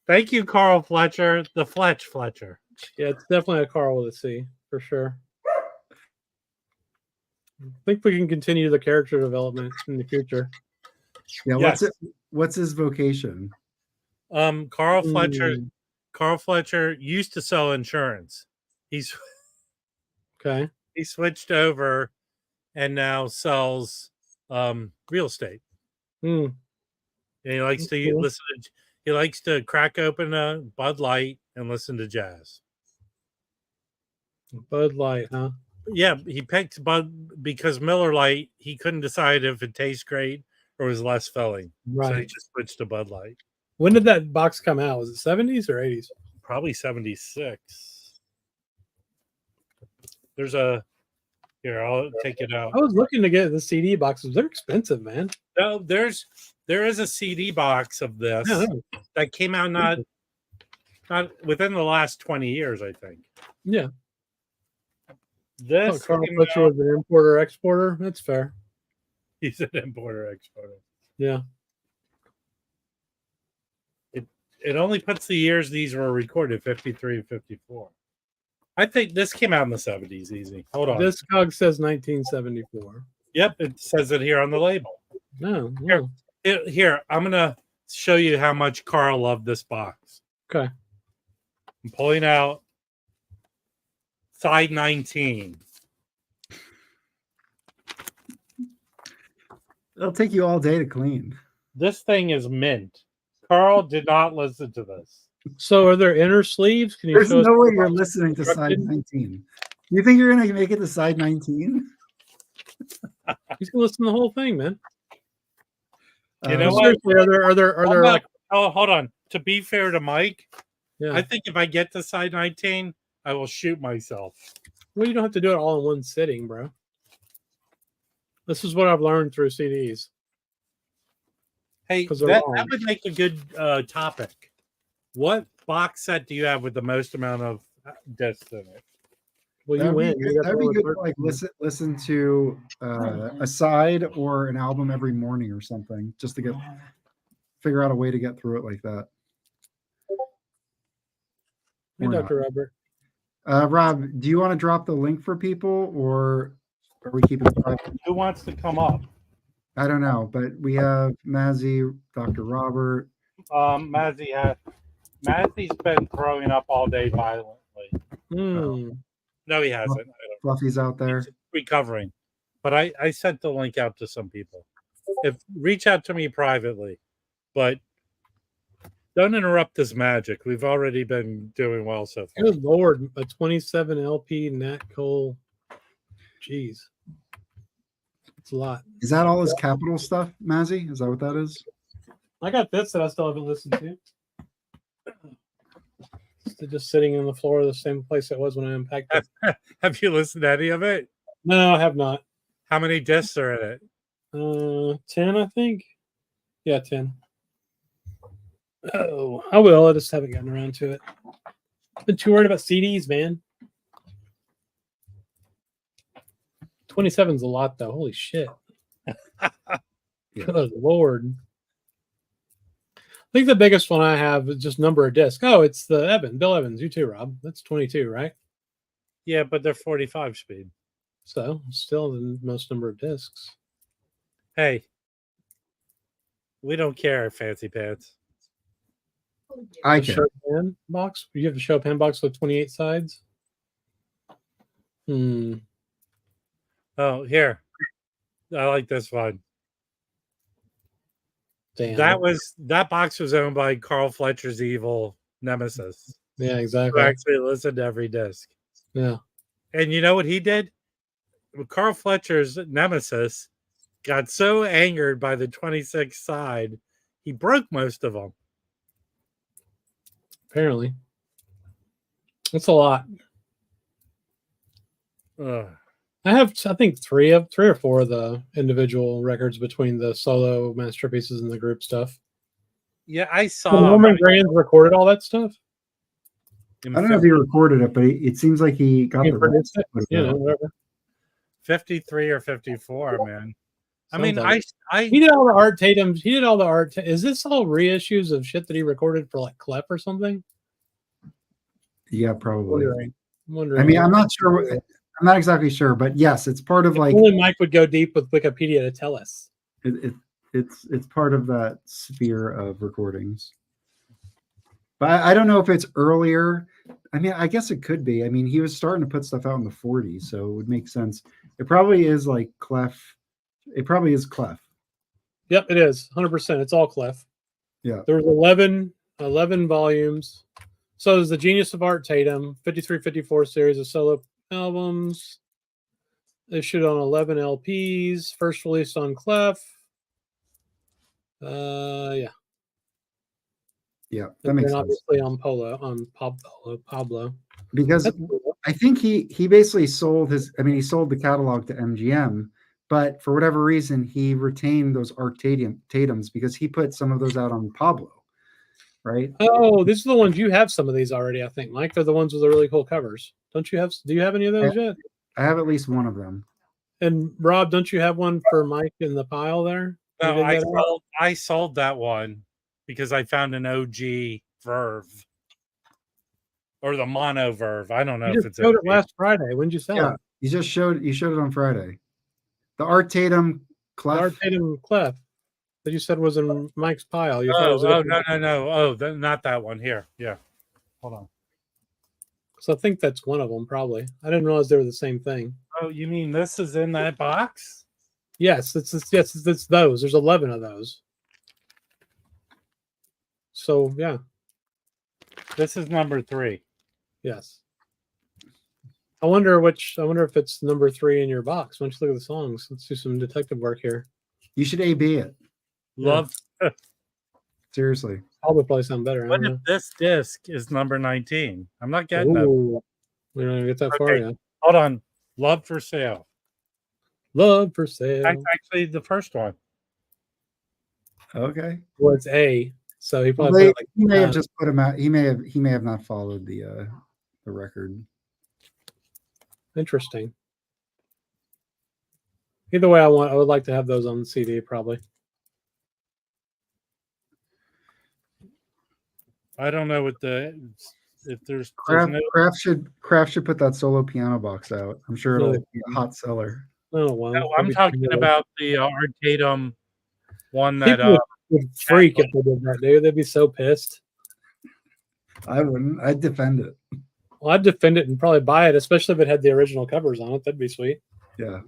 Speaker 2: Thank you, Carl Fletcher, the Fletcher.
Speaker 4: Yeah, it's definitely a Carl with a C, for sure. I think we can continue the character development in the future.
Speaker 1: Yeah, what's his vocation?
Speaker 2: Carl Fletcher used to sell insurance. He switched over and now sells real estate. And he likes to he likes to crack open a Bud Light and listen to jazz.
Speaker 4: Bud Light, huh?
Speaker 2: Yeah, he picked Bud because Miller Lite, he couldn't decide if it tastes great or was less filling.
Speaker 4: Right.
Speaker 2: So he just switched to Bud Light.
Speaker 4: When did that box come out? Was it 70s or 80s?
Speaker 2: Probably 76. Here, I'll take it out.
Speaker 4: I was looking to get the CD boxes. They're expensive, man.
Speaker 2: No, there is a CD box of this that came out not within the last 20 years, I think.
Speaker 4: Yeah.
Speaker 2: This
Speaker 4: Carl Fletcher was an importer exporter. That's fair.
Speaker 2: He's an importer exporter.
Speaker 4: Yeah.
Speaker 2: It only puts the years these were recorded, 53 and 54. I think this came out in the 70s easy. Hold on.
Speaker 4: This cog says 1974.
Speaker 2: Yep, it says it here on the label.
Speaker 4: No.
Speaker 2: Here, I'm going to show you how much Carl loved this box.
Speaker 4: Okay.
Speaker 2: I'm pulling out side 19.
Speaker 1: It'll take you all day to clean.
Speaker 2: This thing is mint. Carl did not listen to this.
Speaker 4: So are there inner sleeves? Can you
Speaker 1: There's
Speaker 4: show
Speaker 1: no
Speaker 4: us
Speaker 1: way you're listening to side 19. You think you're going to make it to side 19?
Speaker 4: He's going to listen to the whole thing, man.
Speaker 2: You know what?
Speaker 4: Seriously, are there like...
Speaker 2: Oh, hold on. To be fair to Mike,
Speaker 4: Yeah.
Speaker 2: I think if I get to side 19, I will shoot myself.
Speaker 4: Well, you don't have to do it all in one sitting, bro. This is what I've learned through CDs.
Speaker 2: Hey, that would make a good topic. What box set do you have with the most amount of discs in it.
Speaker 4: Well, you win.
Speaker 1: That'd be good to like listen to a side or an album every morning or something, just to figure out a way to get through it like that.
Speaker 4: Hey, Dr. Robert.
Speaker 1: Rob, do you want to drop the link for people, or are we keeping it private?
Speaker 2: Who wants to come up?
Speaker 1: I don't know, but we have Mazzy, Dr. Robert.
Speaker 2: Mazzy's been throwing up all day violently. No, he hasn't.
Speaker 1: Fluffy's out there.
Speaker 2: He's recovering. But I sent the link out to some people. Reach out to me privately, but don't interrupt this magic. We've already been doing well so far.
Speaker 4: Good Lord, a 27 LP Nat Cole. Jeez. It's a lot.
Speaker 1: Is that all his Capital stuff, Mazzy? Is that what that is?
Speaker 4: I got this that I still haven't listened to. It's just sitting on the floor, the same place it was when I unpacked it.
Speaker 2: Have you listened to any of it?
Speaker 4: No, I have not.
Speaker 2: How many discs are in it?
Speaker 4: 10, I think. Yeah, 10. Oh, I will. I just haven't gotten around to it. I've been too worried about CDs, man. 27's a lot, though. Holy shit. Good Lord. I think the biggest one I have is just number of discs. Oh, it's the Bill Evans. You too, Rob. That's 22, right?
Speaker 2: Yeah, but they're 45 speed.
Speaker 4: So, still the most number of discs.
Speaker 2: Hey, we don't care, Fancy Pants.
Speaker 1: I
Speaker 4: can.
Speaker 1: can.
Speaker 4: Chopin box? You have a Chopin box with 28 sides?
Speaker 2: Oh, here. I like this one.
Speaker 4: Damn.
Speaker 2: That box was owned by Carl Fletcher's evil nemesis.
Speaker 4: Yeah, exactly.
Speaker 2: Who actually listened to every disc.
Speaker 4: Yeah.
Speaker 2: And you know what he did? Carl Fletcher's nemesis got so angered by the 26 side, he broke most of them.
Speaker 4: Apparently. That's a lot. I have, I think, three or four of the individual records between the solo masterpieces and the group stuff.
Speaker 2: Yeah, I saw.
Speaker 4: Norman Granz recorded all that stuff.
Speaker 1: I don't know if he recorded it, but it seems like he got the rights.
Speaker 4: Whatever.
Speaker 2: 53 or 54, man.
Speaker 4: Sounds
Speaker 2: I mean,
Speaker 4: like
Speaker 2: he
Speaker 4: did all the Art Tatum. He did all the art. Is this all reissues of shit that he recorded for like Clef or something?
Speaker 1: Yeah, probably.
Speaker 4: I'm wondering.
Speaker 1: I mean, I'm not sure. I'm not exactly sure, but yes, it's part of like.
Speaker 4: Only Mike would go deep with Wikipedia to tell us.
Speaker 1: It's part of that sphere of recordings. But I don't know if it's earlier. I mean, I guess it could be. I mean, he was starting to put stuff out in the 40s, so it would make sense. It probably is like Clef. It probably is Clef.
Speaker 4: Yep, it is 100%. It's all Clef.
Speaker 1: Yeah.
Speaker 4: There was 11 volumes. So there's the Genius of Art Tatum, 53-54 series of solo albums. Issued on 11 LPs. First released on Clef. Yeah.
Speaker 1: Yeah, that makes sense.
Speaker 4: Obviously on Pablo.
Speaker 1: Because I think he basically sold he sold the catalog to MGM, but for whatever reason he retained those Art Tatums because he put some of those out on Pablo, right?
Speaker 4: Oh, these are the ones you have. Some of these already, I think, Mike. They're the ones with the really cool covers. Do you have any of those yet?
Speaker 1: I have at least one of them.
Speaker 4: And Rob, don't you have one for Mike in the pile there?
Speaker 2: No, I sold that one because I found an OG Verve or the mono Verve. I don't know if it's
Speaker 4: showed it last Friday. When did you sell it?
Speaker 1: You showed it on Friday. The Art Tatum Clef.
Speaker 4: Art Tatum Clef that you said was in Mike's pile. You
Speaker 2: no. Oh, not that one. Here, yeah. Hold on.
Speaker 4: So I think that's one of them, probably. I didn't realize they were the same thing.
Speaker 2: Oh, you mean this is in that box?
Speaker 4: Yes, it's those. There's 11 of those. So yeah,
Speaker 2: this is number 3.
Speaker 4: Yes. I wonder if it's number 3 in your box. Why don't you look at the songs? Let's do some detective work here.
Speaker 1: You should AB it.
Speaker 2: Love.
Speaker 1: Yeah. Seriously.
Speaker 4: That would probably sound better.
Speaker 2: What if this disc is number 19? I'm not getting that.
Speaker 4: We don't even get that far yet.
Speaker 2: Hold on. Love for Sale.
Speaker 4: Love for Sale.
Speaker 2: That's actually the first one.
Speaker 1: Okay.
Speaker 4: Well, it's A. So he probably
Speaker 1: he may have just put him out. He may have not followed the record.
Speaker 4: Interesting. Either way, I would like to have those on the CD probably.
Speaker 2: I don't know what if there's
Speaker 1: Kraft should put that solo piano box out. I'm sure it'll be a hot seller.
Speaker 4: Oh well.
Speaker 2: No, I'm talking about the Art Tatum one that
Speaker 4: people would freak if they did that, dude. They'd be so pissed.
Speaker 1: I wouldn't. I'd defend it.
Speaker 4: Well, I'd defend it and probably buy it, especially if it had the original covers on it. That'd be sweet.
Speaker 1: Yeah.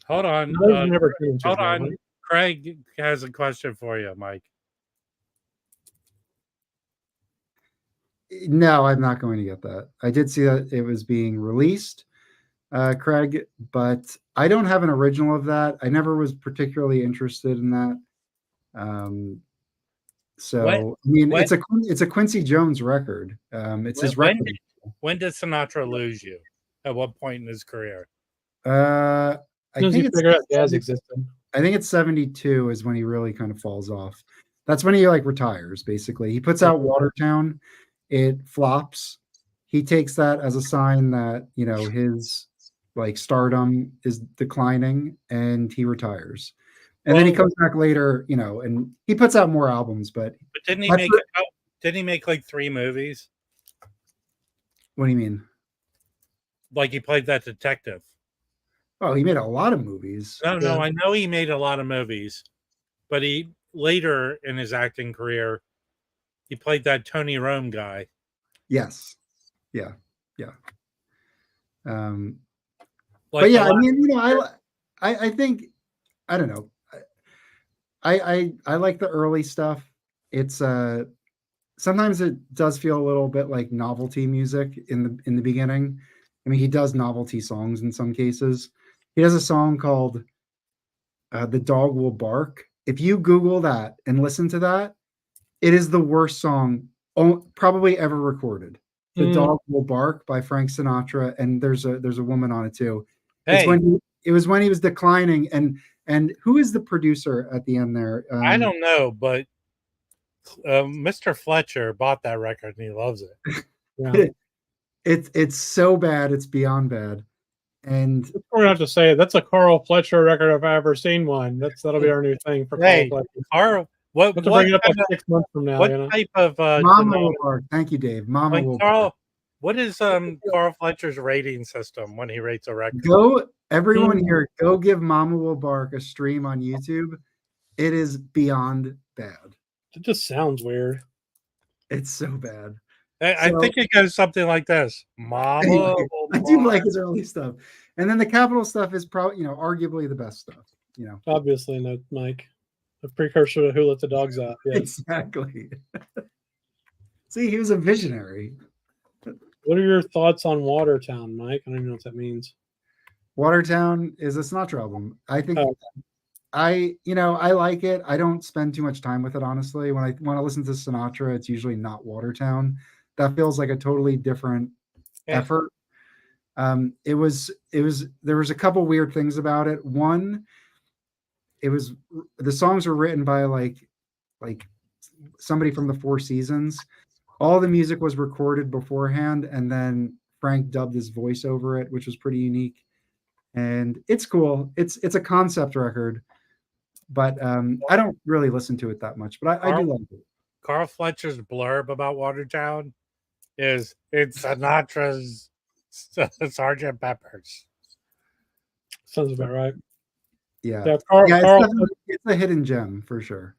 Speaker 2: Hold on. Hold on.
Speaker 4: Right?
Speaker 2: Craig has a question for you, Mike.
Speaker 1: No, I'm not going to get that. I did see that it was being released, Craig, but I don't have an original of that. I never was particularly interested in that. It's a Quincy Jones record. It's his record.
Speaker 2: When did Sinatra lose you? At what point in his career?
Speaker 1: I think
Speaker 4: jazz existed.
Speaker 1: I think it's 72 is when he really kind of falls off. That's when he retires. Basically, he puts out Watertown. It flops. He takes that as a sign that his stardom is declining, and he retires. And then he comes back later, and he puts out more albums. But
Speaker 2: didn't he make like 3 movies?
Speaker 1: What do you mean?
Speaker 2: Like he played that detective.
Speaker 1: Oh, he made a lot of movies.
Speaker 2: No, I know he made a lot of movies, but he later in his acting career, he played that Tony Rome guy.
Speaker 1: Yes. Yeah. But yeah, I mean, I think, I don't know. I like the early stuff. It's sometimes it does feel a little bit like novelty music in the beginning. I mean, he does novelty songs in some cases. He has a song called "The Dog Will Bark." If you Google that and listen to that, it is the worst song probably ever recorded. "The Dog Will Bark" by Frank Sinatra, and there's a woman on it too.
Speaker 2: Hey.
Speaker 1: It was when he was declining, and who is the producer at the end there?
Speaker 2: I don't know, but Mr. Fletcher bought that record and he loves it.
Speaker 4: Yeah.
Speaker 1: It's so bad, it's beyond bad. And
Speaker 4: we're gonna have to say that's a Carl Fletcher record if I ever seen one. That'll be our new thing for Carl Fletcher.
Speaker 2: Carl, what
Speaker 4: bring it up 6 months from now?
Speaker 2: What type of
Speaker 1: Mama will bark? Thank you, Dave. Mama will bark.
Speaker 2: What is Carl Fletcher's rating system when he rates a record?
Speaker 1: Everyone here, go give Mama Will Bark a stream on YouTube. It is beyond bad.
Speaker 4: It just sounds weird.
Speaker 1: It's so bad.
Speaker 2: I think it goes something like this. Mama
Speaker 1: anyway, I do like his early stuff. And then the Capitol stuff is probably, arguably the best stuff.
Speaker 4: Obviously, no, Mike. A precursor to Who Let the Dogs Out. Yes.
Speaker 1: Exactly. See, he was a visionary.
Speaker 4: What are your thoughts on Watertown, Mike? I don't even know what that means.
Speaker 1: Watertown is a Sinatra album. I think I like it. I don't spend too much time with it, honestly. When I listen to Sinatra, it's usually not Watertown. That feels like a totally different effort. There was a couple weird things about it. One, the songs were written by like somebody from the Four Seasons. All the music was recorded beforehand, and then Frank dubbed his voice over it, which was pretty unique. And it's cool. It's a concept record, but I don't really listen to it that much. But I do like it.
Speaker 2: Carl Fletcher's blurb about Watertown is it's Sinatra's Sgt. Pepper's.
Speaker 4: Sounds about right.
Speaker 1: Yeah,
Speaker 4: Carl,
Speaker 1: it's a hidden gem for sure.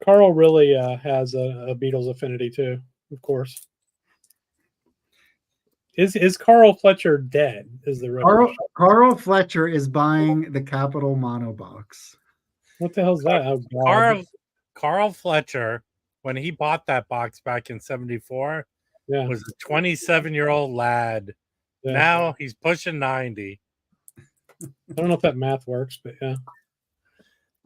Speaker 4: Carl really has a Beatles affinity too, of course. Is Carl Fletcher dead? Is the real
Speaker 1: Carl Fletcher is buying the Capitol mono box.
Speaker 4: What the hell's that? Oh, God.
Speaker 2: Carl Fletcher, when he bought that box back in '74, was a 27-year-old lad. Yeah. Now he's pushing 90.
Speaker 4: I don't know if that math works, but yeah.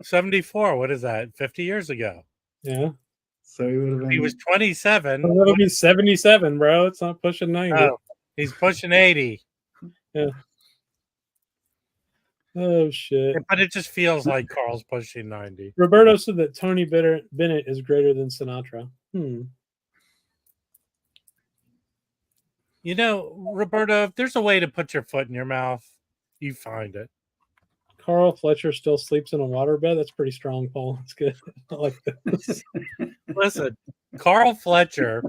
Speaker 2: 74, what is that? 50 years ago.
Speaker 4: Yeah.
Speaker 1: So
Speaker 2: he was 27.
Speaker 4: Well, that'll be 77, bro. It's not pushing 90.
Speaker 2: Oh, he's pushing 80.
Speaker 4: Yeah. Oh, shit.
Speaker 2: But it just feels like Carl's pushing 90.
Speaker 4: Roberto said that Tony Bennett is greater than Sinatra.
Speaker 2: You know, Roberta, if there's a way to put your foot in your mouth, you find it.
Speaker 4: Carl Fletcher still sleeps in a waterbed. That's pretty strong, Paul. That's good. I like this.
Speaker 2: Listen, Carl Fletcher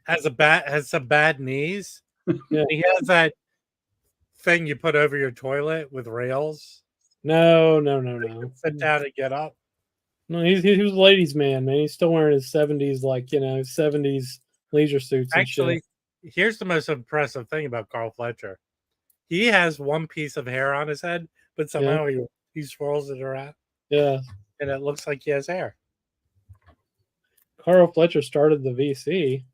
Speaker 2: has some bad knees.
Speaker 4: Yeah.
Speaker 2: He has that thing you put over your toilet with rails.
Speaker 4: No.
Speaker 2: Sit down and get up.
Speaker 4: No, he was a ladies' man, man. He's still wearing his 70s, 70s leisure suits and
Speaker 2: Actually,
Speaker 4: shit.
Speaker 2: here's the most impressive thing about Carl Fletcher. He has one piece of hair on his head, but somehow he swirls it around.
Speaker 4: Yeah.
Speaker 2: And it looks like he has hair.
Speaker 4: Carl Fletcher started the VC.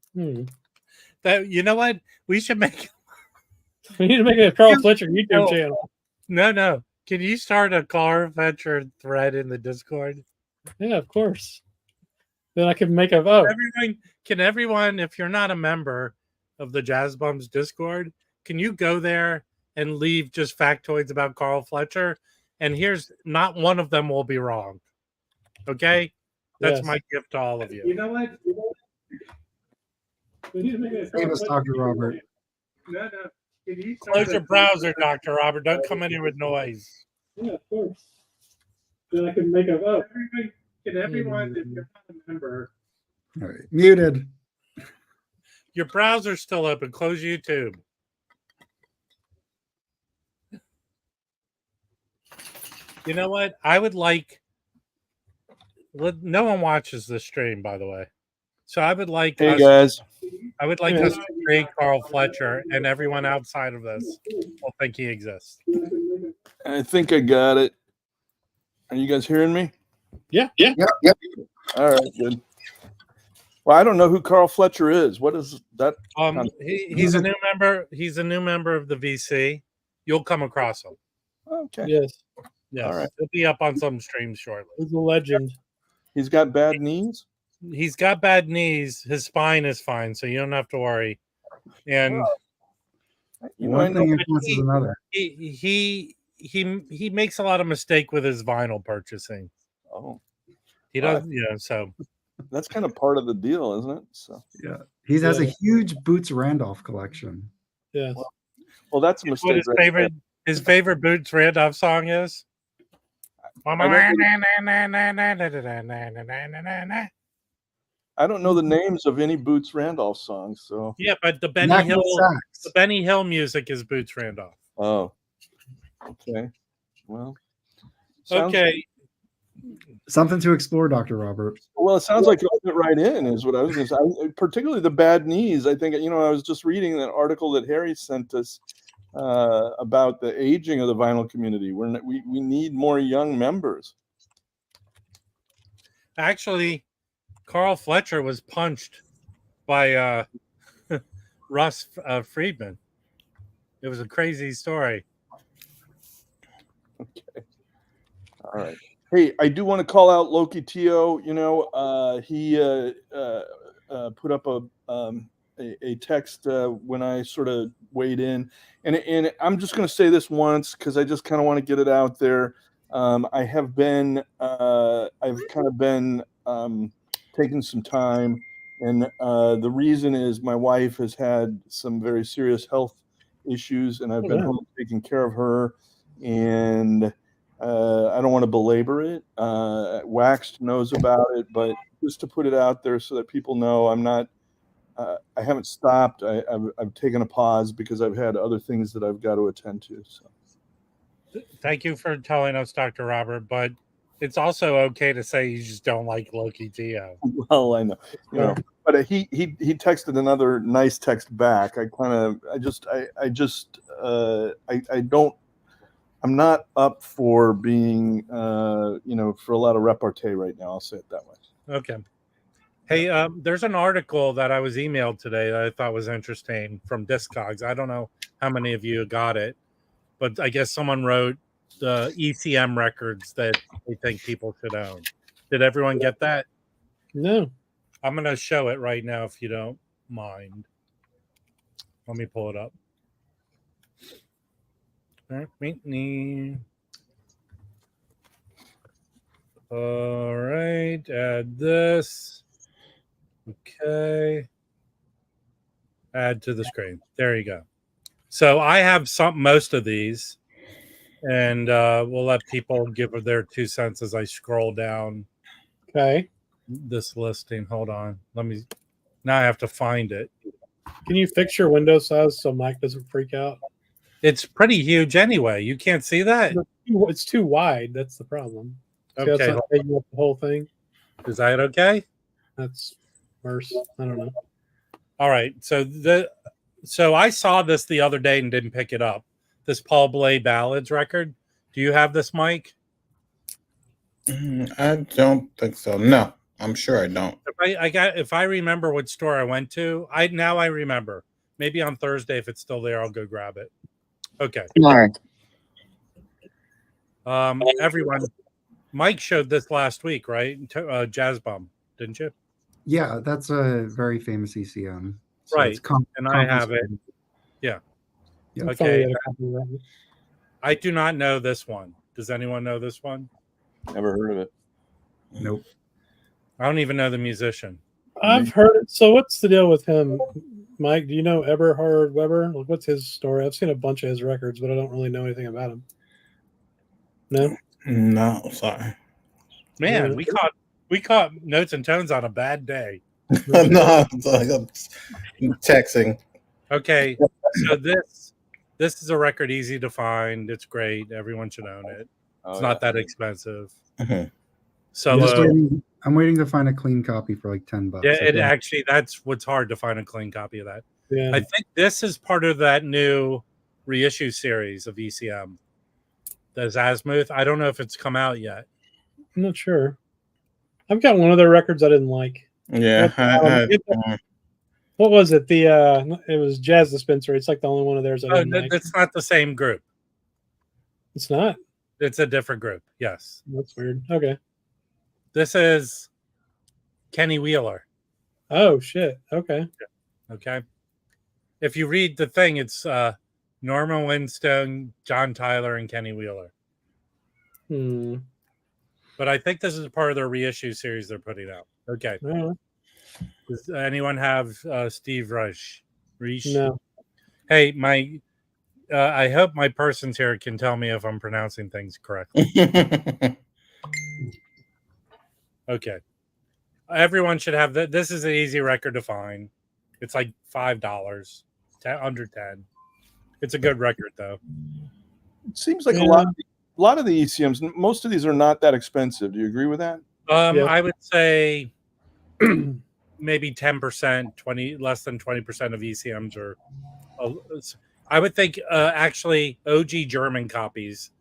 Speaker 2: That, you know what? We should make.
Speaker 4: We need to make a Carl Fletcher YouTube channel.
Speaker 2: No. Can you start a Carl Fletcher thread in the Discord?
Speaker 4: Yeah, of course. Then I can make
Speaker 2: Can everyone, if you're not a member of the Jazz Bums Discord, can you go there and leave just factoids about Carl Fletcher? And here's not one of them will be wrong. Okay? That's my gift to all of you.
Speaker 4: You know what? We need to make a
Speaker 1: Save us, Dr. Robert.
Speaker 4: No.
Speaker 2: Close your browser, Dr. Robert. Don't come in here with noise.
Speaker 4: Yeah, of course. Then I can make a vote.
Speaker 2: Can everyone, if you're not a member,
Speaker 1: All right. Muted.
Speaker 2: your browser's still open. Close YouTube. You know what? I would like. No one watches this stream, by the way. So I would like.
Speaker 5: Hey guys.
Speaker 2: I would like us to create Carl Fletcher, and everyone outside of this will think he exists.
Speaker 5: I think I got it. Are you guys hearing me?
Speaker 4: Yeah.
Speaker 1: Yep.
Speaker 5: All right, good. Well, I don't know who Carl Fletcher is. What is that?
Speaker 2: He's a new member. He's a new member of the VC. You'll come across him.
Speaker 5: Okay.
Speaker 4: Yes.
Speaker 5: All right.
Speaker 2: He'll be up on some streams shortly.
Speaker 4: He's a legend.
Speaker 5: He's got bad knees?
Speaker 2: He's got bad knees. His spine is fine, so you don't have to worry. And
Speaker 1: one thing influences another.
Speaker 2: He makes a lot of mistake with his vinyl purchasing.
Speaker 5: Oh.
Speaker 2: He does, so
Speaker 5: that's kind of part of the deal, isn't it? So
Speaker 1: yeah. He has a huge Boots Randolph collection.
Speaker 4: Yeah.
Speaker 5: Well, that's a mistake.
Speaker 2: His favorite Boots Randolph song is.
Speaker 5: I don't know the names of any Boots Randolph songs, so
Speaker 2: yeah, but the Benny Hill music is Boots Randolph.
Speaker 5: Oh, okay. Well,
Speaker 2: okay.
Speaker 1: Something to explore, Dr. Robert.
Speaker 5: Well, it sounds like it'll fit right in, is what I was going to say. Particularly the bad knees. I think, I was just reading that article that Harry sent us about the aging of the vinyl community. We need more young members.
Speaker 2: Actually, Carl Fletcher was punched by Russ Friedman. It was a crazy story.
Speaker 5: Okay. All right. Hey, I do want to call out Loki Tio. He put up a text when I sort of weighed in, and I'm just going to say this once because I just kind of want to get it out there. I've kind of been taking some time, and the reason is my wife has had some very serious health issues, and I've been home taking care of her, and I don't want to belabor it. Waxed knows about it, but just to put it out there so that people know I'm not. I haven't stopped. I've taken a pause because I've had other things that I've got to attend to. So,
Speaker 2: thank you for telling us, Dr. Robert. But it's also okay to say you just don't like Loki Tio.
Speaker 5: Well, I know, but he texted another nice text back. I'm not up for being, for a lot of repartee right now. I'll say it that way.
Speaker 2: Okay. Hey, there's an article that I was emailed today that I thought was interesting from Discogs. I don't know how many of you got it, but I guess someone wrote the ECM records that they think people should own. Did everyone get that?
Speaker 4: No.
Speaker 2: I'm going to show it right now if you don't mind. Let me pull it up. All right, add this. Okay. Add to the screen. There you go. So I have most of these, and we'll let people give their 2 cents as I scroll down.
Speaker 4: Okay.
Speaker 2: This listing. Hold on. Now I have to find it.
Speaker 4: Can you fix your window size so Mike doesn't freak out?
Speaker 2: It's pretty huge anyway. You can't see that?
Speaker 4: It's too wide. That's the problem. See,
Speaker 2: Okay.
Speaker 4: that's not taking up the whole thing.
Speaker 2: Is that okay?
Speaker 4: That's worse. I don't know.
Speaker 2: All right. So I saw this the other day and didn't pick it up. This Paul Bley Ballads record. Do you have this, Mike?
Speaker 6: I don't think so. No, I'm sure I don't.
Speaker 2: If I remember what store I went to, I remember. Maybe on Thursday, if it's still there, I'll go grab it. Okay.
Speaker 6: All right.
Speaker 2: Everyone, Mike showed this last week, right? Jazz Bum, didn't you?
Speaker 1: Yeah, that's a very famous ECM. So
Speaker 2: Right.
Speaker 1: it's
Speaker 2: And I have it. Yeah.
Speaker 1: Yeah.
Speaker 2: Okay. I do not know this one. Does anyone know this one?
Speaker 5: Never heard of it.
Speaker 1: Nope.
Speaker 2: I don't even know the musician.
Speaker 4: I've heard it. So what's the deal with him, Mike? Do you know Eberhard Weber? Like, what's his story? I've seen a bunch of his records, but I don't really know anything about him. No?
Speaker 6: No, sorry.
Speaker 2: Man, we caught Notes and Tones on a bad day.
Speaker 6: No, I'm texting.
Speaker 2: Okay, so this is a record easy to find. It's great. Everyone should own it. It's not that expensive.
Speaker 6: Mhm.
Speaker 2: So
Speaker 1: I'm waiting to find a clean copy for like $10.
Speaker 2: yeah, actually that's what's hard to find a clean copy of that.
Speaker 4: Yeah.
Speaker 2: I think this is part of that new reissue series of ECM. There's Azimuth. I don't know if it's come out yet.
Speaker 4: I'm not sure. I've got one of their records I didn't like.
Speaker 6: Yeah.
Speaker 4: What was it? It was Jazz Dispensary. It's like the only one of theirs I didn't like.
Speaker 2: That's not the same group.
Speaker 4: It's not.
Speaker 2: It's a different group. Yes.
Speaker 4: That's weird. Okay.
Speaker 2: This is Kenny Wheeler.
Speaker 4: Oh shit. Okay.
Speaker 2: Okay. If you read the thing, it's Norma Winstone, John Tyler, and Kenny Wheeler. But I think this is part of their reissue series they're putting out. Okay. Does anyone have Steve Reich?
Speaker 4: No.
Speaker 2: Hey, I hope my persons here can tell me if I'm pronouncing things correctly. Okay. Everyone should have that. This is an easy record to find. It's like $5, under 10. It's a good record though.
Speaker 5: It seems like a lot of the ECMs. Most of these are not that expensive. Do you agree with that?
Speaker 2: I would say maybe 10%, less than 20% of ECMs are. I would think actually OG German copies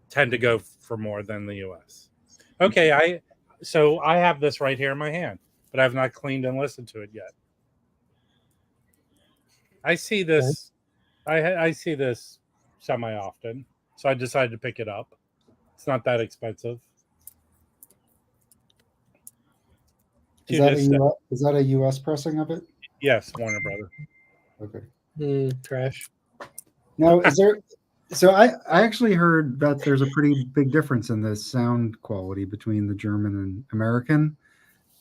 Speaker 2: tend to go for more than the US. Okay, I have this right here in my hand, but I've not cleaned and listened to it yet. I see this. I see this semi often, so I decided to pick it up. It's not that expensive.
Speaker 1: Is that a US pressing of it?
Speaker 2: Yes, Warner Brother.
Speaker 1: Okay.
Speaker 4: Trash.
Speaker 1: Now, is there? So I actually heard that there's a pretty big difference in the sound quality between the German and American,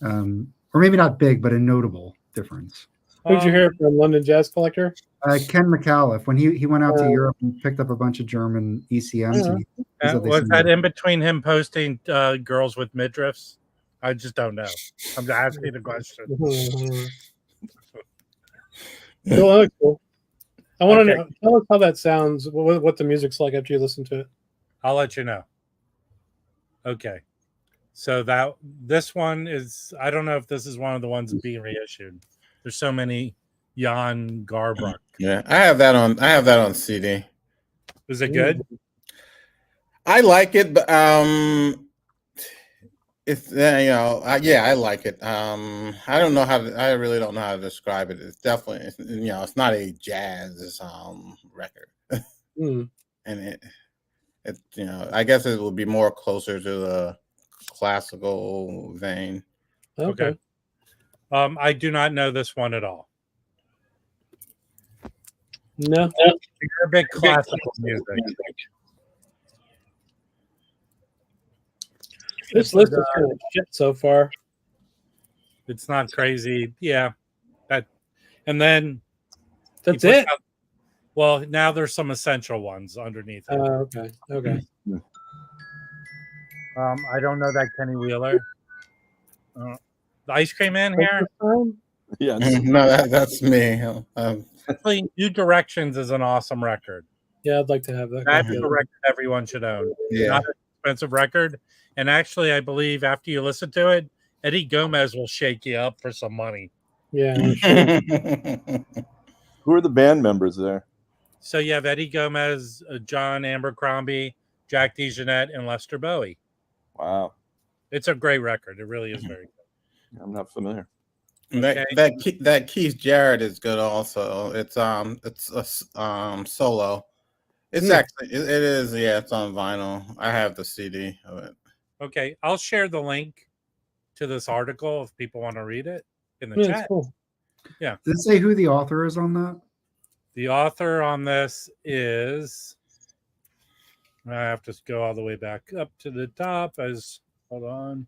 Speaker 1: or maybe not big, but a notable difference.
Speaker 4: Who'd you hear from? London Jazz Collector?
Speaker 1: Ken McAuliffe, when he went out to Europe and picked up a bunch of German ECMs. And he said
Speaker 2: was that in between him posting girls with midriffs? I just don't know. I'm asking the question.
Speaker 4: Cool. I want to know. Tell us how that sounds. What the music's like after you listen to it.
Speaker 2: I'll let you know. Okay. So this one is. I don't know if this is one of the ones being reissued. There's so many Jan Garbruck.
Speaker 6: Yeah, I have that on CD.
Speaker 2: Is it good?
Speaker 6: I like it, but it's I like it. I don't know I really don't know how to describe it. It's definitely it's not a jazz record, and it I guess it will be more closer to the classical vein.
Speaker 4: Okay.
Speaker 2: I do not know this one at all.
Speaker 4: No.
Speaker 2: You're a big classical music.
Speaker 4: This list is kind of shit so far.
Speaker 2: It's not crazy. Yeah. And then
Speaker 4: That's
Speaker 2: He puts
Speaker 4: it.
Speaker 2: out- well, now there's some essential ones underneath it.
Speaker 4: Okay. Okay.
Speaker 2: I don't know that Kenny Wheeler. The ice cream man here.
Speaker 5: Yes.
Speaker 6: No, that's me.
Speaker 2: Actually, New Directions is an awesome record.
Speaker 4: Yeah, I'd like to have that.
Speaker 2: That's a record everyone should own.
Speaker 6: Yeah.
Speaker 2: Not an expensive record. And actually, I believe after you listen to it, Eddie Gomez will shake you up for some money.
Speaker 4: Yeah. I'm sure.
Speaker 5: Who are the band members there?
Speaker 2: So you have Eddie Gomez, John Abercrombie, Jack DeJohnette, and Lester Bowie.
Speaker 5: Wow.
Speaker 2: It's a great record. It really is very good.
Speaker 5: I'm not familiar.
Speaker 6: That Keith Jarrett is good also. It's a solo. It's actually it is, yeah, it's on vinyl. I have the CD of it.
Speaker 2: Okay, I'll share the link to this article if people want to read it in the
Speaker 4: Yeah,
Speaker 2: chat.
Speaker 4: it's cool.
Speaker 2: Yeah.
Speaker 1: Does it say who the author is on that?
Speaker 2: The author on this is, I have to go all the way back up to the top as, hold on.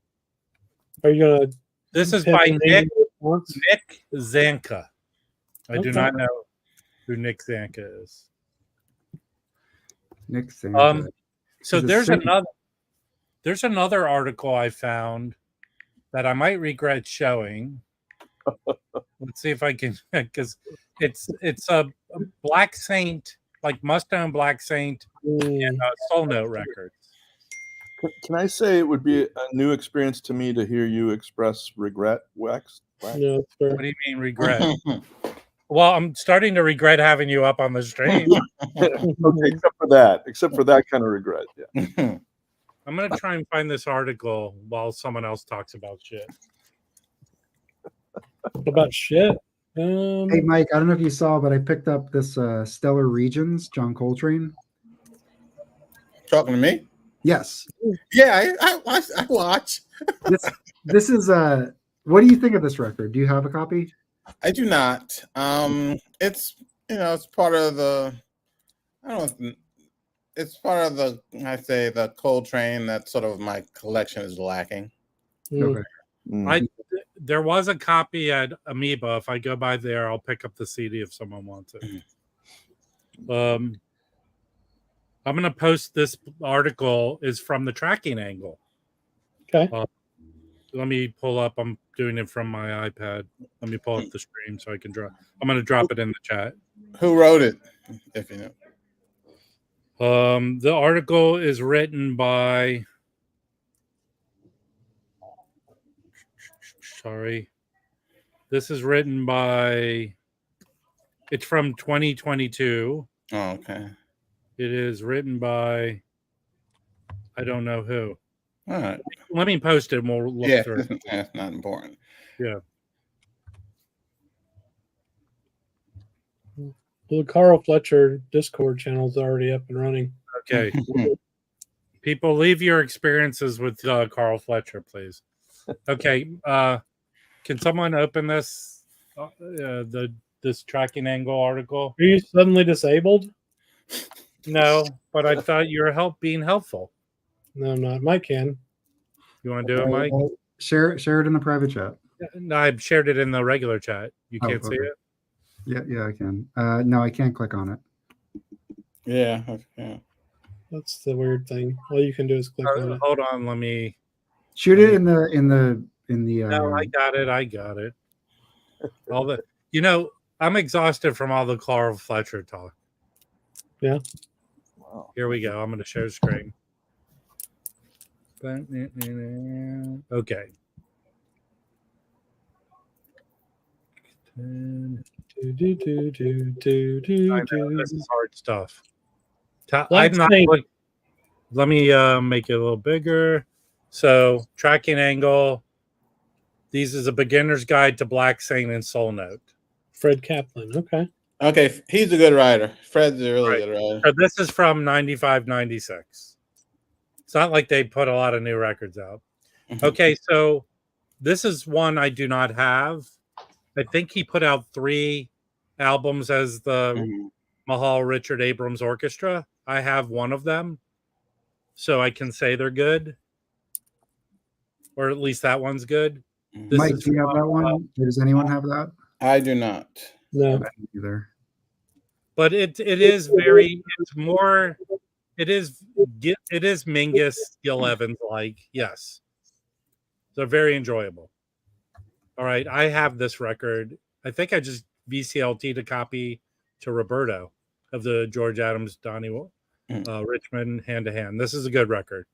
Speaker 4: Are you gonna?
Speaker 2: This is
Speaker 4: pick
Speaker 2: by
Speaker 4: a name once?
Speaker 2: Nick Zanka. I do
Speaker 4: Okay.
Speaker 2: not know who Nick Zanka is.
Speaker 1: Nick Santa.
Speaker 2: So
Speaker 1: Is it
Speaker 2: there's
Speaker 1: Satan?
Speaker 2: another article I found that I might regret showing. Let's see if I can, because it's a Black Saint, like Must-Own Black Saint and Soul Note records.
Speaker 5: Can I say it would be a new experience to me to hear you express regret, Wax?
Speaker 4: Yeah, it's fair.
Speaker 2: What do you mean regret? Well, I'm starting to regret having you up on the stream.
Speaker 5: Okay, except for that kind of regret. Yeah.
Speaker 2: I'm gonna try and find this article while someone else talks about shit.
Speaker 4: About shit.
Speaker 1: Hey, Mike, I don't know if you saw, but I picked up this Stellar Regions, John Coltrane.
Speaker 6: Talking to me?
Speaker 1: Yes.
Speaker 6: Yeah, I watch.
Speaker 1: This is what do you think of this record? Do you have a copy?
Speaker 6: I do not. It's it's part of the. I don't know. It's part of the. I say the Coltrane that sort of my collection is lacking.
Speaker 1: Okay.
Speaker 2: There was a copy at Amoeba. If I go by there, I'll pick up the CD if someone wants it. I'm going to post this article is from the Tracking Angle.
Speaker 4: Okay.
Speaker 2: Let me pull up. I'm doing it from my iPad. Let me pull up the stream so I can drop. I'm going to drop it in the chat.
Speaker 6: Who wrote it? If you know.
Speaker 2: The article is written by. Sorry. This is written by. It's from 2022.
Speaker 6: Oh, okay.
Speaker 2: It is written by. I don't know who.
Speaker 6: All right.
Speaker 2: Let me post it and we'll look through it.
Speaker 6: That's not important.
Speaker 2: Yeah.
Speaker 4: Well, the Carl Fletcher Discord channel is already up and running.
Speaker 2: Okay. People, leave your experiences with Carl Fletcher, please. Okay. Can someone open this? This Tracking Angle article?
Speaker 4: Are you suddenly disabled?
Speaker 2: No, but I thought you were being helpful.
Speaker 4: No, I'm not. Mike can.
Speaker 2: You want to do it, Mike?
Speaker 1: Share it in the private chat.
Speaker 2: No, I shared it in the regular chat. You can't see it?
Speaker 1: Yeah, I can. No, I can't click on it.
Speaker 6: Yeah.
Speaker 4: That's the weird thing. All you can do is click on it.
Speaker 2: Hold on, let me
Speaker 1: shoot it in the.
Speaker 2: No, I got it. All the I'm exhausted from all the Carl Fletcher talk.
Speaker 4: Yeah.
Speaker 5: Wow.
Speaker 2: Here we go. I'm going to share screen. Okay. This is hard stuff. Let me make it a little bigger. So, Tracking Angle. These is a beginner's guide to Black Saint and Soul Note.
Speaker 4: Fred Kaplan. Okay.
Speaker 6: Okay, he's a good writer. Fred's a really good writer.
Speaker 2: So this is from 95, 96. It's not like they put a lot of new records out. Okay, so this is one I do not have. I think he put out 3 albums as the Mahal Richard Abrams Orchestra. I have one of them, so I can say they're good, or at least that one's good.
Speaker 1: Mike, do you have that one? Does anyone have that?
Speaker 6: I do not.
Speaker 4: No.
Speaker 1: Either.
Speaker 2: but it is very. It's more. It is Mingus Gil Evans like. Yes, they're very enjoyable. All right, I have this record. I think I just VCLT'd a copy to Roberto of the George Adams Donnie Richmond Hand to Hand. This is a good record.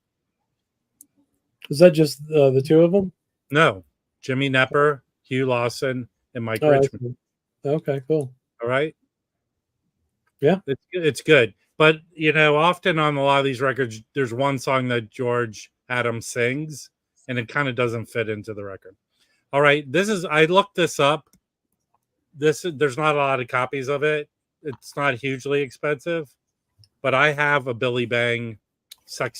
Speaker 4: Is that just the two of them?
Speaker 2: No, Jimmy Nepper, Hugh Lawson, and Mike Richmond.
Speaker 4: Okay, cool.
Speaker 2: All right.
Speaker 4: Yeah,
Speaker 2: it's good. But often on a lot of these records, there's one song that George Adams sings, and it kind of doesn't fit into the record. All right, I looked this up. There's not a lot of copies of it. It's not hugely expensive, but I have a Billy Bang Soul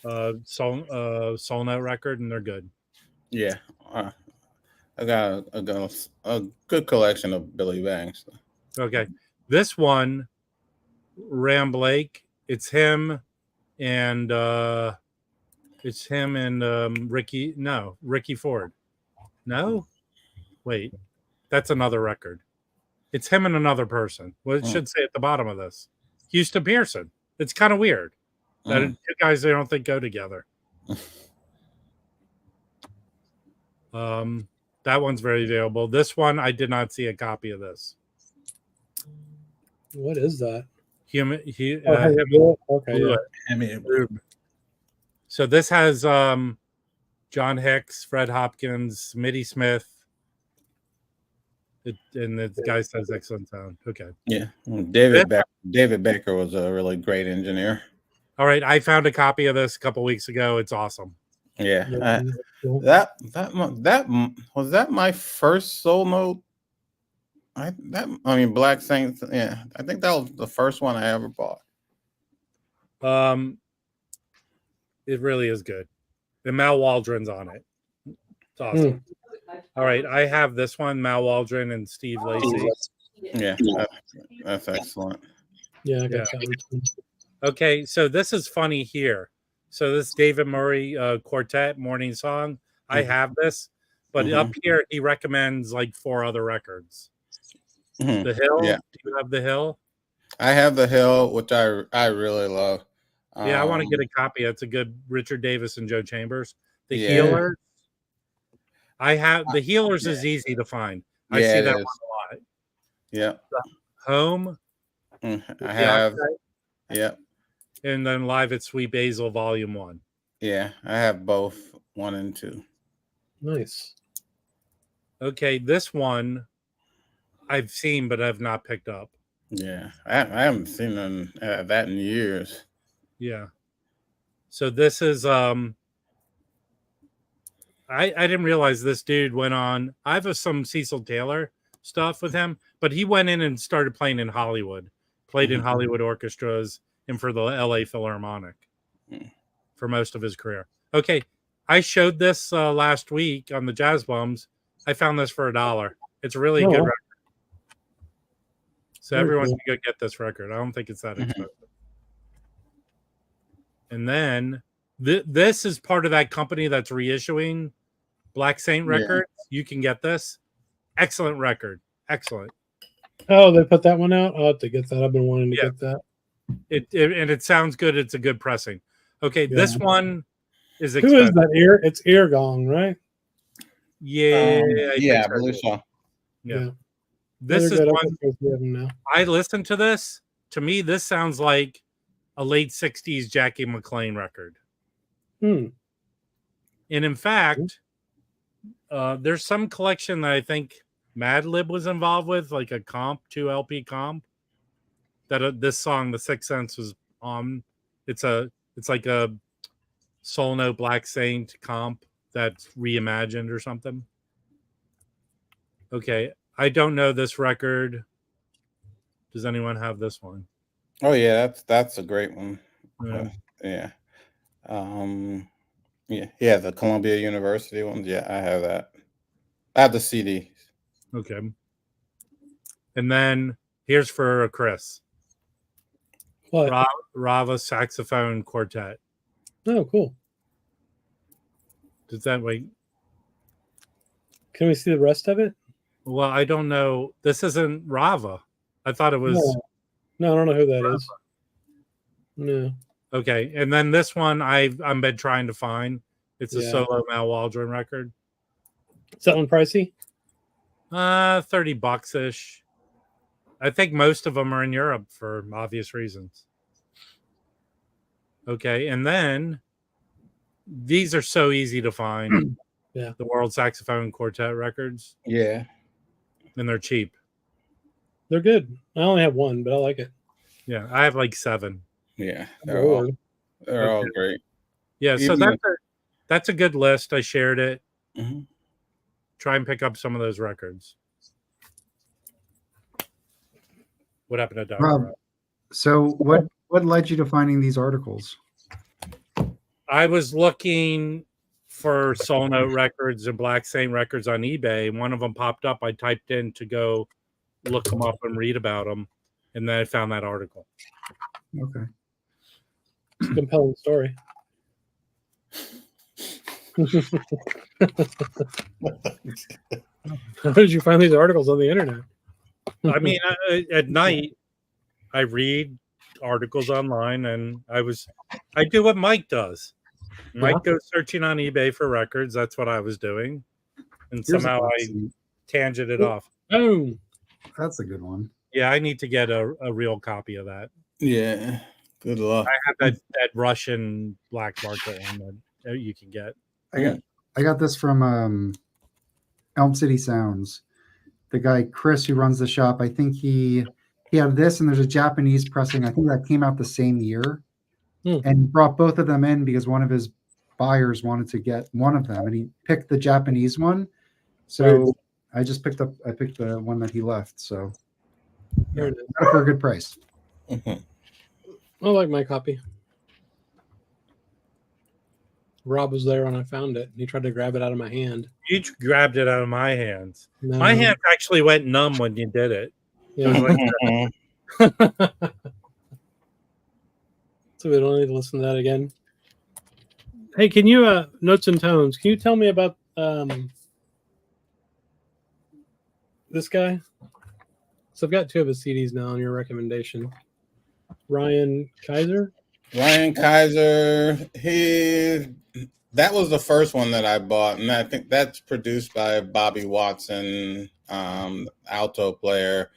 Speaker 2: Note record, and they're good.
Speaker 6: Yeah, I got a good collection of Billy Bangs.
Speaker 2: Okay, this one, Ram Blake. It's him and Ricky Ford. No, wait, that's another record. It's him and another person. Well, it should say at the bottom of this, Houston Pearson. It's kind of weird that two guys they don't think go together. That one's very available. This one, I did not see a copy of this.
Speaker 4: What is that?
Speaker 2: Okay.
Speaker 4: Yeah.
Speaker 2: So this has John Hicks, Fred Hopkins, Mitty Smith, and the guy says excellent sound. Okay.
Speaker 6: Yeah. David Baker was a really great engineer.
Speaker 2: All right. I found a copy of this a couple weeks ago. It's awesome.
Speaker 6: Yeah. That was that my first Soul Note. Black Saints. Yeah. I think that was the first one I ever bought.
Speaker 2: It really is good. And Mal Waldron's on it. It's awesome. All right, I have this one, Mal Waldron and Steve Lacy.
Speaker 6: Yeah, that's excellent.
Speaker 4: Yeah, I got that one.
Speaker 2: Okay, so this is funny here. So this David Murray quartet morning song. I have this, but up here he recommends like 4 other records. The Hill.
Speaker 6: Yeah.
Speaker 2: Do you have The Hill?
Speaker 6: I have The Hill, which I really love.
Speaker 2: Yeah, I want to get a copy. It's a good Richard Davis and Joe Chambers. The Healers. I have The Healers is easy to find. I see that one a lot.
Speaker 6: Yeah.
Speaker 2: Home.
Speaker 6: I have. Yeah.
Speaker 2: And then Live at Sweet Basil Volume 1.
Speaker 6: Yeah, I have both 1 and 2.
Speaker 4: Nice.
Speaker 2: Okay, this one I've seen but I've not picked up.
Speaker 6: Yeah, I haven't seen that in years.
Speaker 2: Yeah. So this is I didn't realize this dude went on. I have some Cecil Taylor stuff with him, but he went in and started playing in Hollywood, played in Hollywood orchestras and for the LA Philharmonic for most of his career. Okay, I showed this last week on the Jazz Bums. I found this for $1. It's a really good record. So everyone can go get this record. I don't think it's that expensive. And then this is part of that company that's reissuing Black Saint records. You can get this. Excellent record. Excellent.
Speaker 4: Oh, they put that one out? I'll have to get that. I've been wanting to get that.
Speaker 2: It sounds good. It's a good pressing. Okay, this one is expensive.
Speaker 4: Who is that? It's Ear Gong, right?
Speaker 2: Yeah.
Speaker 6: I believe so.
Speaker 2: Yeah. This is one. I listened to this. To me, this sounds like a late 60s Jackie McLean record. And in fact, there's some collection that I think Madlib was involved with, like a comp, 2 LP comp, that this song, The Sixth Sense, was on. It's like a Soul Note Black Saint comp that's reimagined or something. Okay, I don't know this record. Does anyone have this one?
Speaker 6: Oh yeah, that's a great one.
Speaker 2: Yeah.
Speaker 6: The Columbia University ones. Yeah, I have that. I have the CD.
Speaker 2: Okay. And then here's for Chris.
Speaker 4: What?
Speaker 2: Rava Saxophone Quartet.
Speaker 4: Oh, cool.
Speaker 2: Does that wait?
Speaker 4: Can we see the rest of it?
Speaker 2: Well, I don't know. This isn't Rava. I thought it was.
Speaker 4: No, I don't know who that is. No.
Speaker 2: Okay, and then this one I've been trying to find. It's a solo Mal Waldron record.
Speaker 4: Selling pricey?
Speaker 2: $30 ish. I think most of them are in Europe for obvious reasons. Okay, and then these are so easy to find.
Speaker 4: Yeah.
Speaker 2: The World Saxophone Quartet records.
Speaker 6: Yeah.
Speaker 2: And they're cheap.
Speaker 4: They're good. I only have one, but I like it.
Speaker 2: Yeah, I have like 7.
Speaker 6: Yeah. They're all great.
Speaker 2: Yeah, so that's a good list. I shared it.
Speaker 6: Mm-hmm.
Speaker 2: Try and pick up some of those records. What happened to Dr.
Speaker 1: Rob, so what led you to finding these articles?
Speaker 2: I was looking for Soul Note records and Black Saint records on eBay. One of them popped up. I typed in to go look them up and read about them, and then I found that article.
Speaker 1: Okay.
Speaker 4: It's a compelling story. How did you find these articles on the internet?
Speaker 2: I mean, at night, I read articles online, and I do what Mike does. Mike goes searching on eBay for records. That's what I was doing, and somehow I tangented off.
Speaker 4: Oh,
Speaker 1: that's a good one.
Speaker 2: Yeah, I need to get a real copy of that.
Speaker 6: Yeah, good luck.
Speaker 2: I have that Russian black market one that you can get.
Speaker 1: I got this from Elm City Sounds. The guy Chris who runs the shop, I think he had this, and there's a Japanese pressing. I think that came out the same year, and brought both of them in because one of his buyers wanted to get one of them, and he picked the Japanese one. So I picked the one that he left. So got it for a good price.
Speaker 4: I like my copy. Rob was there when I found it. He tried to grab it out of my hand.
Speaker 2: You grabbed it out of my hands.
Speaker 4: No.
Speaker 2: My hands actually went numb when you did it.
Speaker 4: Yeah. So we don't need to listen to that again. Hey, can you Notes and Tones? Can you tell me about this guy? So I've got 2 of his CDs now on your recommendation. Ryan Kaiser.
Speaker 6: That was the first one that I bought, and I think that's produced by Bobby Watson, alto player.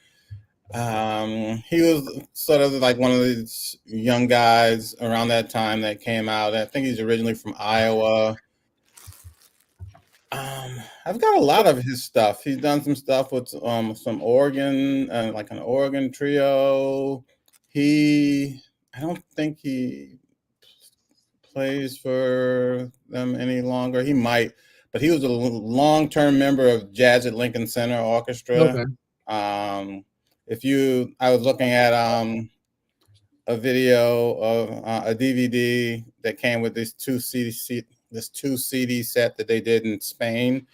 Speaker 6: He was sort of like one of these young guys around that time that came out. I think he's originally from Iowa. I've got a lot of his stuff. He's done some stuff with some organ, like an organ trio. I don't think he plays for them any longer. He might, but he was a long-term member of Jazz at Lincoln Center Orchestra.
Speaker 4: Okay.
Speaker 6: I was looking at a video of a DVD that came with this 2 CD set that they did in Spain,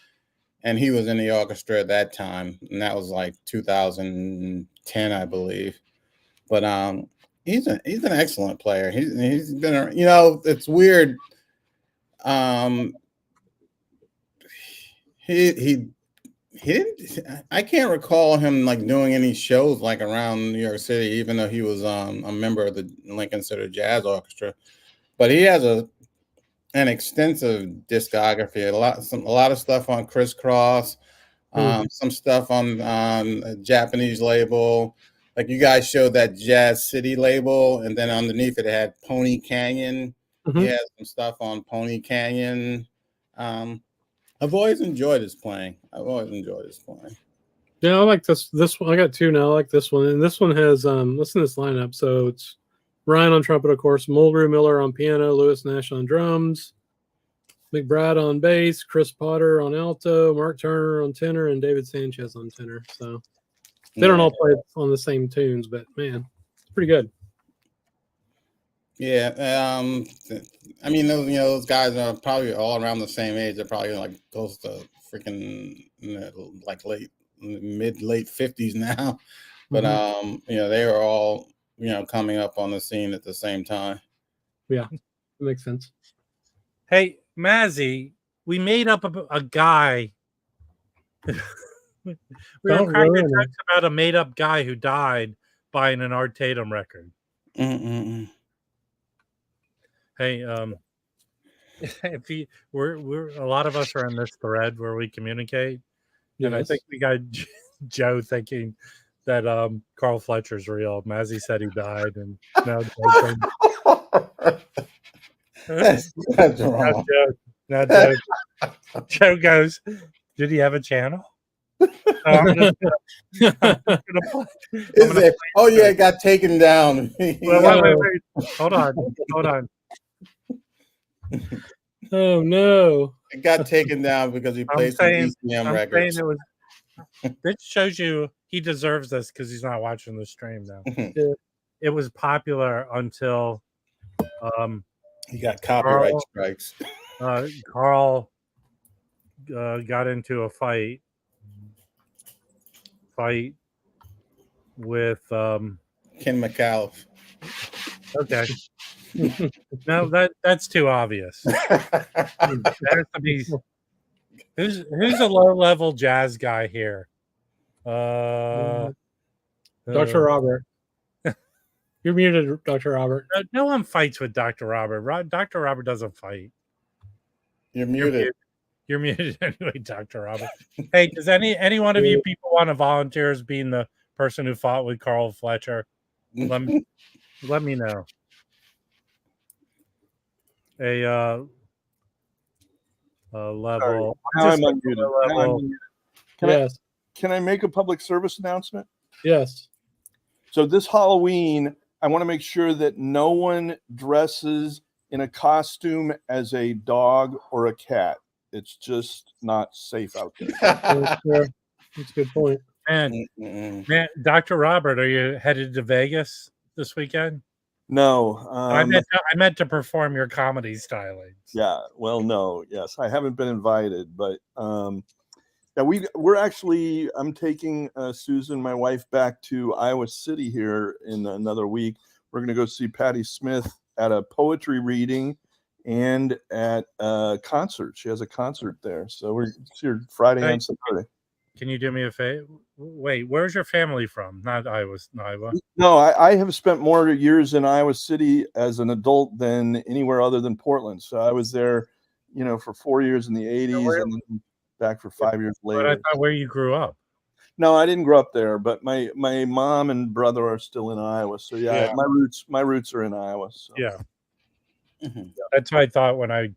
Speaker 6: and he was in the orchestra at that time, and that was like 2010, I believe. But he's an excellent player. He's been, it's weird. He didn't. I can't recall him like doing any shows like around New York City, even though he was a member of the Lincoln Center Jazz Orchestra. But he has an extensive discography. A lot of stuff on Crisscross, some stuff on a Japanese label. Like you guys showed that Jazz City label, and then underneath it had Pony Canyon. He has some stuff on Pony Canyon. I've always enjoyed his playing.
Speaker 4: Yeah, I like this one. I got 2 now. I like this one. And this one has listen to this lineup. So it's Ryan on trumpet, of course, Mulgrew Miller on piano, Lewis Nash on drums, McBride on bass, Chris Potter on alto, Mark Turner on tenor, and David Sanchez on tenor. So they don't all play on the same tunes, but man, it's pretty good.
Speaker 6: Yeah, I mean, those guys are probably all around the same age. They're probably like close to freaking like late 50s now. But they are all coming up on the scene at the same time.
Speaker 4: Yeah, that makes sense.
Speaker 2: Hey, Mazzy, we made up a guy We were
Speaker 4: Don't
Speaker 2: cracking
Speaker 4: ruin
Speaker 2: jokes about a made-up guy who died buying an Art Tatum record.
Speaker 6: Mm-mm-mm.
Speaker 2: Hey, if we're a lot of us are in this thread where we communicate, and I
Speaker 4: Yes.
Speaker 2: think we got Joe thinking that Carl Fletcher's real. Mazzy said he died, and now
Speaker 6: That's wrong.
Speaker 2: Joe goes, "Did he have a channel?" So I'm just gonna play.
Speaker 6: Is it? Oh yeah, it got taken down.
Speaker 2: Wait. Hold on.
Speaker 4: Oh no!
Speaker 6: It got taken down because he played some ECM records.
Speaker 2: Saying this shows you he deserves this because he's not watching the stream now. It was popular until
Speaker 6: he got copyright strikes.
Speaker 2: Carl got into a fight with
Speaker 6: Ken McAuliffe.
Speaker 2: Okay. No, that's too obvious. There's to be who's a low level jazz guy here?
Speaker 4: Dr. Robert. You're muted, Dr. Robert.
Speaker 2: No one fights with Dr. Robert. Dr. Robert doesn't fight.
Speaker 6: You're muted.
Speaker 2: You're muted anyway, Dr. Robert. Hey, does any one of you people want to volunteer as being the person who fought with Carl Fletcher? Let me know. A level.
Speaker 5: Now I'm unmuted. Can I make a public service announcement?
Speaker 4: Yes.
Speaker 5: So this Halloween, I want to make sure that no one dresses in a costume as a dog or a cat. It's just not safe out there.
Speaker 4: That's a good point.
Speaker 2: Man, Dr. Robert, are you headed to Vegas this weekend?
Speaker 5: No.
Speaker 2: I meant to perform your comedy stylings.
Speaker 5: Yeah. Well, no. Yes, I haven't been invited, but yeah, we're actually. I'm taking Susan, my wife, back to Iowa City here in another week. We're going to go see Patti Smith at a poetry reading and at a concert. She has a concert there, so we're here Friday and Saturday.
Speaker 2: Can you do me a favor? Wait, where's your family from? Not Iowa.
Speaker 5: No, I have spent more years in Iowa City as an adult than anywhere other than Portland. So I was there, for 4 years in the 80s and then back for 5 years later.
Speaker 2: But I thought where you grew up.
Speaker 5: No, I didn't grow up there, but my mom and brother are still in Iowa. So yeah. my roots are in Iowa. So.
Speaker 2: Yeah. That's what I thought when I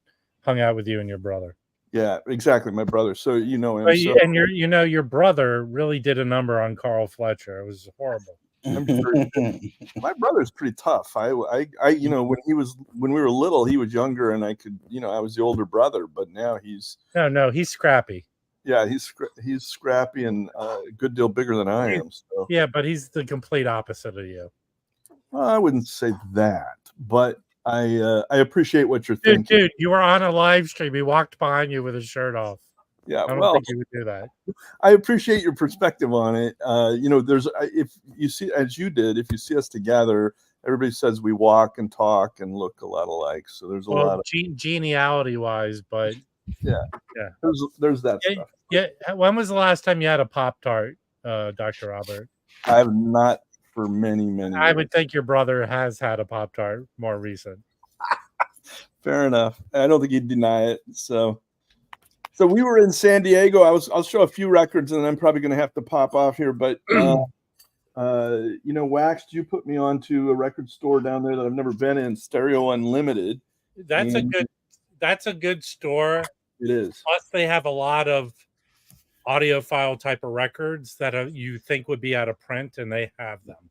Speaker 2: hung out with you and your brother.
Speaker 5: Yeah, exactly. My brother. So you know him.
Speaker 2: And your brother really did a number on Carl Fletcher. It was horrible.
Speaker 5: I'm sure my brother's pretty tough. I when we were little, he was younger, and I could, I was the older brother, but now he's
Speaker 2: he's scrappy.
Speaker 5: Yeah, he's scrappy and a good deal bigger than I am. So
Speaker 2: yeah, but he's the complete opposite of you.
Speaker 5: Well, I wouldn't say that, but I appreciate what you're thinking.
Speaker 2: Dude, you were on a live stream. He walked behind you with his shirt off.
Speaker 5: Yeah,
Speaker 2: I don't think you would do that.
Speaker 5: I appreciate your perspective on it. There's if you see as you did, if you see us together, everybody says we walk and talk and look a lot alike. So there's a lot of
Speaker 2: geniality wise, but
Speaker 5: yeah. There's that stuff.
Speaker 2: Yeah. When was the last time you had a Pop-Tart, Dr. Robert?
Speaker 5: I have not for many years.
Speaker 2: I would think your brother has had a Pop-Tart more recent.
Speaker 5: Fair enough. I don't think he'd deny it. So we were in San Diego. I'll show a few records, and then I'm probably going to have to pop off here. But Wax, you put me onto a record store down there that I've never been in, Stereo Unlimited.
Speaker 2: That's a good store.
Speaker 5: It is.
Speaker 2: Plus, they have a lot of audiophile type of records that you think would be out of print, and they have them.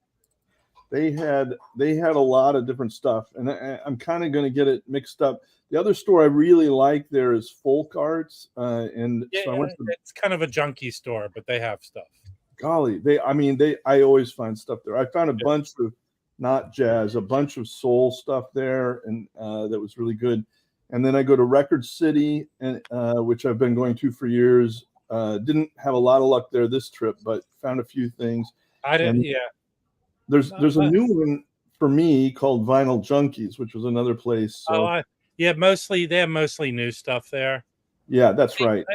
Speaker 5: They had a lot of different stuff, and I'm kind of going to get it mixed up. The other store I really like there is Folk Arts, and
Speaker 2: yeah,
Speaker 5: so I went to,
Speaker 2: it's kind of a junky store, but they have stuff.
Speaker 5: Golly, I always find stuff there. I found a bunch of not jazz, a bunch of soul stuff there, and that was really good. And then I go to Record City, and which I've been going to for years. Didn't have a lot of luck there this trip, but found a few things.
Speaker 2: I didn't. Yeah.
Speaker 5: There's a new one for me called Vinyl Junkies, which was another place. So.
Speaker 2: They have mostly new stuff there.
Speaker 5: Yeah, that's right.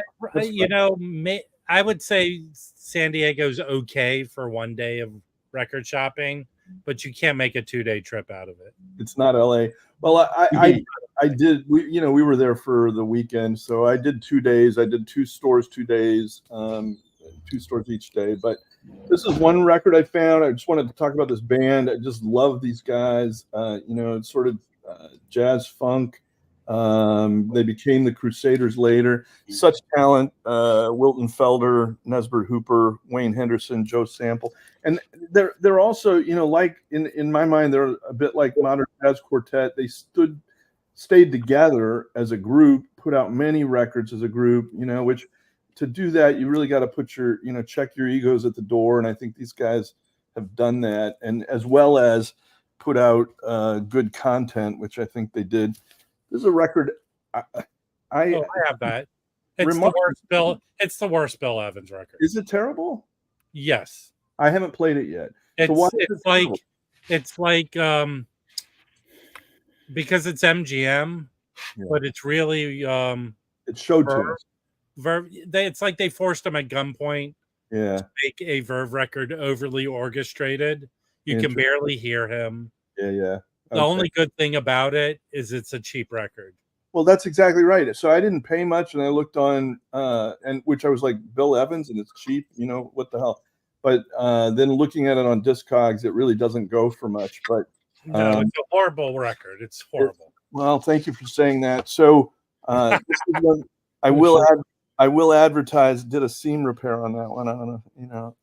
Speaker 2: I would say San Diego's okay for one day of record shopping, but you can't make a 2-day trip out of it.
Speaker 5: It's not LA. Well, I did. We were there for the weekend, so I did 2 days. I did 2 stores, 2 days, 2 stores each day. But this is one record I found. I just wanted to talk about this band. I just love these guys. It's sort of jazz funk. They became the Crusaders later. Such talent: Wilton Felder, Nesbert Hooper, Wayne Henderson, Joe Sample, and they're also, like in my mind, they're a bit like Modern Jazz Quartet. They stayed together as a group, put out many records as a group. Which to do that, you really got to put your check your egos at the door, and I think these guys have done that, and as well as put out good content, which I think they did. This is a record. I
Speaker 2: have that. It's the worst Bill. It's the worst Bill Evans record.
Speaker 5: Is it terrible?
Speaker 2: Yes.
Speaker 5: I haven't played it yet.
Speaker 2: It's like because it's MGM, but it's really
Speaker 5: it's show tunes.
Speaker 2: It's like they forced them at gunpoint.
Speaker 5: To
Speaker 2: make a Verve record overly orchestrated. You can barely hear him.
Speaker 5: Yeah.
Speaker 2: The only good thing about it is it's a cheap record.
Speaker 5: Well, that's exactly right. So I didn't pay much, and I looked on, and which I was like, Bill Evans, and it's cheap. What the hell? But then looking at it on Discogs, it really doesn't go for much. But
Speaker 2: no, it's a horrible record. It's horrible.
Speaker 5: Well, thank you for saying that. So this is one I will advertise. Did a seam repair on that one. I don't know.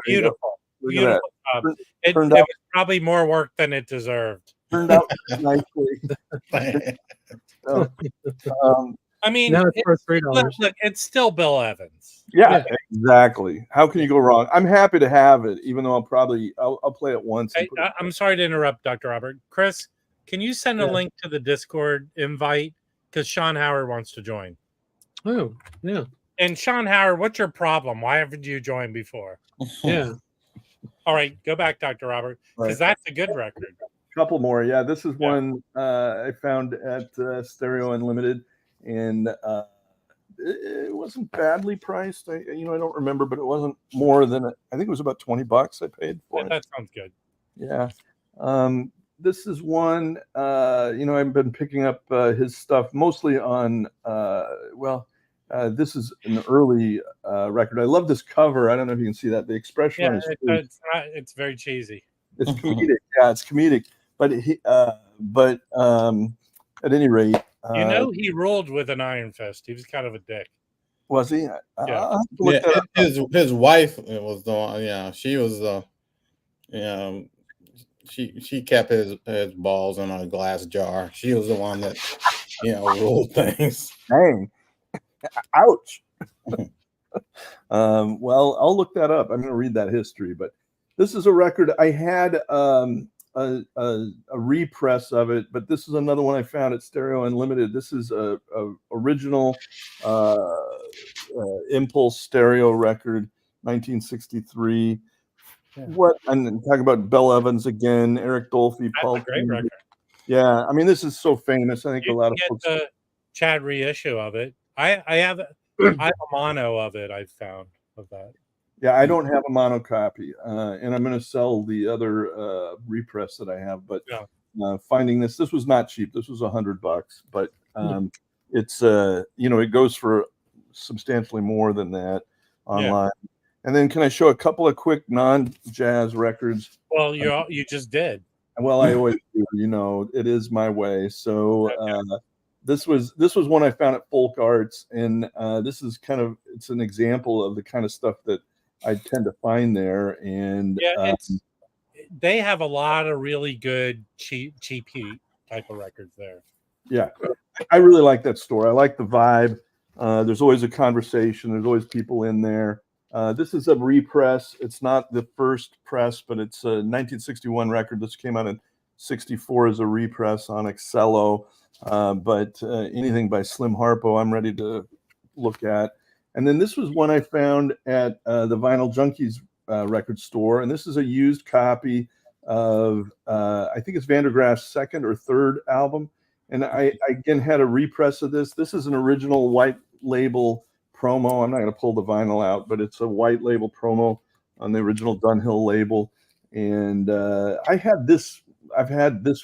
Speaker 2: Beautiful. Beautiful job. It was probably more work than it deserved.
Speaker 5: Turned out nicely.
Speaker 2: I mean,
Speaker 4: now it's worth $3.
Speaker 2: Look, it's still Bill Evans.
Speaker 5: Yeah, exactly. How can you go wrong? I'm happy to have it, even though I'll play it once.
Speaker 2: I'm sorry to interrupt, Dr. Robert. Chris, can you send a link to the Discord invite? Because Sean Howard wants to join.
Speaker 4: Oh, yeah.
Speaker 2: And Sean Howard, what's your problem? Why haven't you joined before?
Speaker 4: Yeah.
Speaker 2: All right, go back, Dr. Robert, because that's a good record.
Speaker 5: Couple more. Yeah, this is one I found at Stereo Unlimited, and it wasn't badly priced. I don't remember, but it wasn't more than I think it was about $20 I paid for it.
Speaker 2: That sounds good.
Speaker 5: Yeah. This is one. I've been picking up his stuff mostly on. This is an early record. I love this cover. I don't know if you can see that. The expression on his face.
Speaker 2: It's very cheesy.
Speaker 5: It's comedic. Yeah, it's comedic. But at any rate,
Speaker 2: he ruled with an iron fist. He was kind of a dick.
Speaker 5: Was he?
Speaker 6: His wife was the one. Yeah, she was she kept his balls in a glass jar. She was the one that ruled things.
Speaker 5: Dang. Ouch. Well, I'll look that up. I'm going to read that history. But this is a record. I had a repress of it, but this is another one I found at Stereo Unlimited. This is a original Impulse stereo record, 1963. Yeah. And talk about Bill Evans again, Eric Dolphy, Paul.
Speaker 2: That's a great record.
Speaker 5: Yeah, I mean, this is so famous. I think a lot of folks.
Speaker 2: The Chad reissue of it. I have a mono of it. I found of that.
Speaker 5: Yeah, I don't have a mono copy, and I'm going to sell the other repress that I have. But finding this was not cheap. This was $100, but it's it goes for substantially more than that online. Yeah. And then can I show a couple of quick non-jazz records?
Speaker 2: Well, you just did.
Speaker 5: Well, I always do. It is my way. So this was one I found at Folk Arts, and this is it's an example of the kind of stuff that I tend to find there. And
Speaker 2: they have a lot of really good cheap heat type of records there.
Speaker 5: Yeah, I really like that store. I like the vibe. There's always a conversation. There's always people in there. This is a repress. It's not the first press, but it's a 1961 record. This came out in 64 as a repress on Excello. But anything by Slim Harpo, I'm ready to look at. And then this was one I found at the Vinyl Junkies record store. And this is a used copy of, I think it's Van der Graaf's second or third album. And I again had a repress of this. This is an original white label promo. I'm not going to pull the vinyl out, but it's a white label promo on the original Dunhill label. And I've had this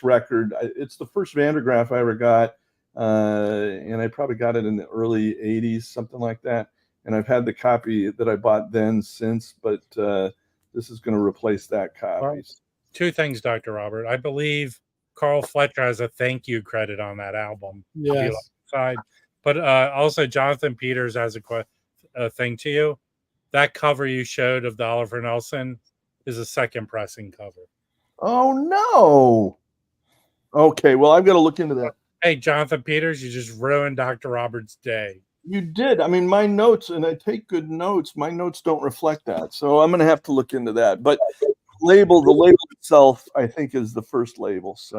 Speaker 5: record. It's the first Vandergraaf I ever got. And I probably got it in the early 80s, something like that. And I've had the copy that I bought then since, but this is going to replace that copy.
Speaker 2: Well, two things, Dr. Robert. I believe Carl Fletcher has a thank you credit on that album.
Speaker 4: Yes.
Speaker 2: Side. But also Jonathan Peters has a thing to you. That cover you showed of the Oliver Nelson is a second pressing cover.
Speaker 5: Oh, no. Okay, well, I've got to look into that.
Speaker 2: Hey, Jonathan Peters, you just ruined Dr. Robert's day.
Speaker 5: You did. I mean, my notes, and I take good notes, my notes don't reflect that. So I'm going to have to look into that. But the label itself, I think, is the first label. So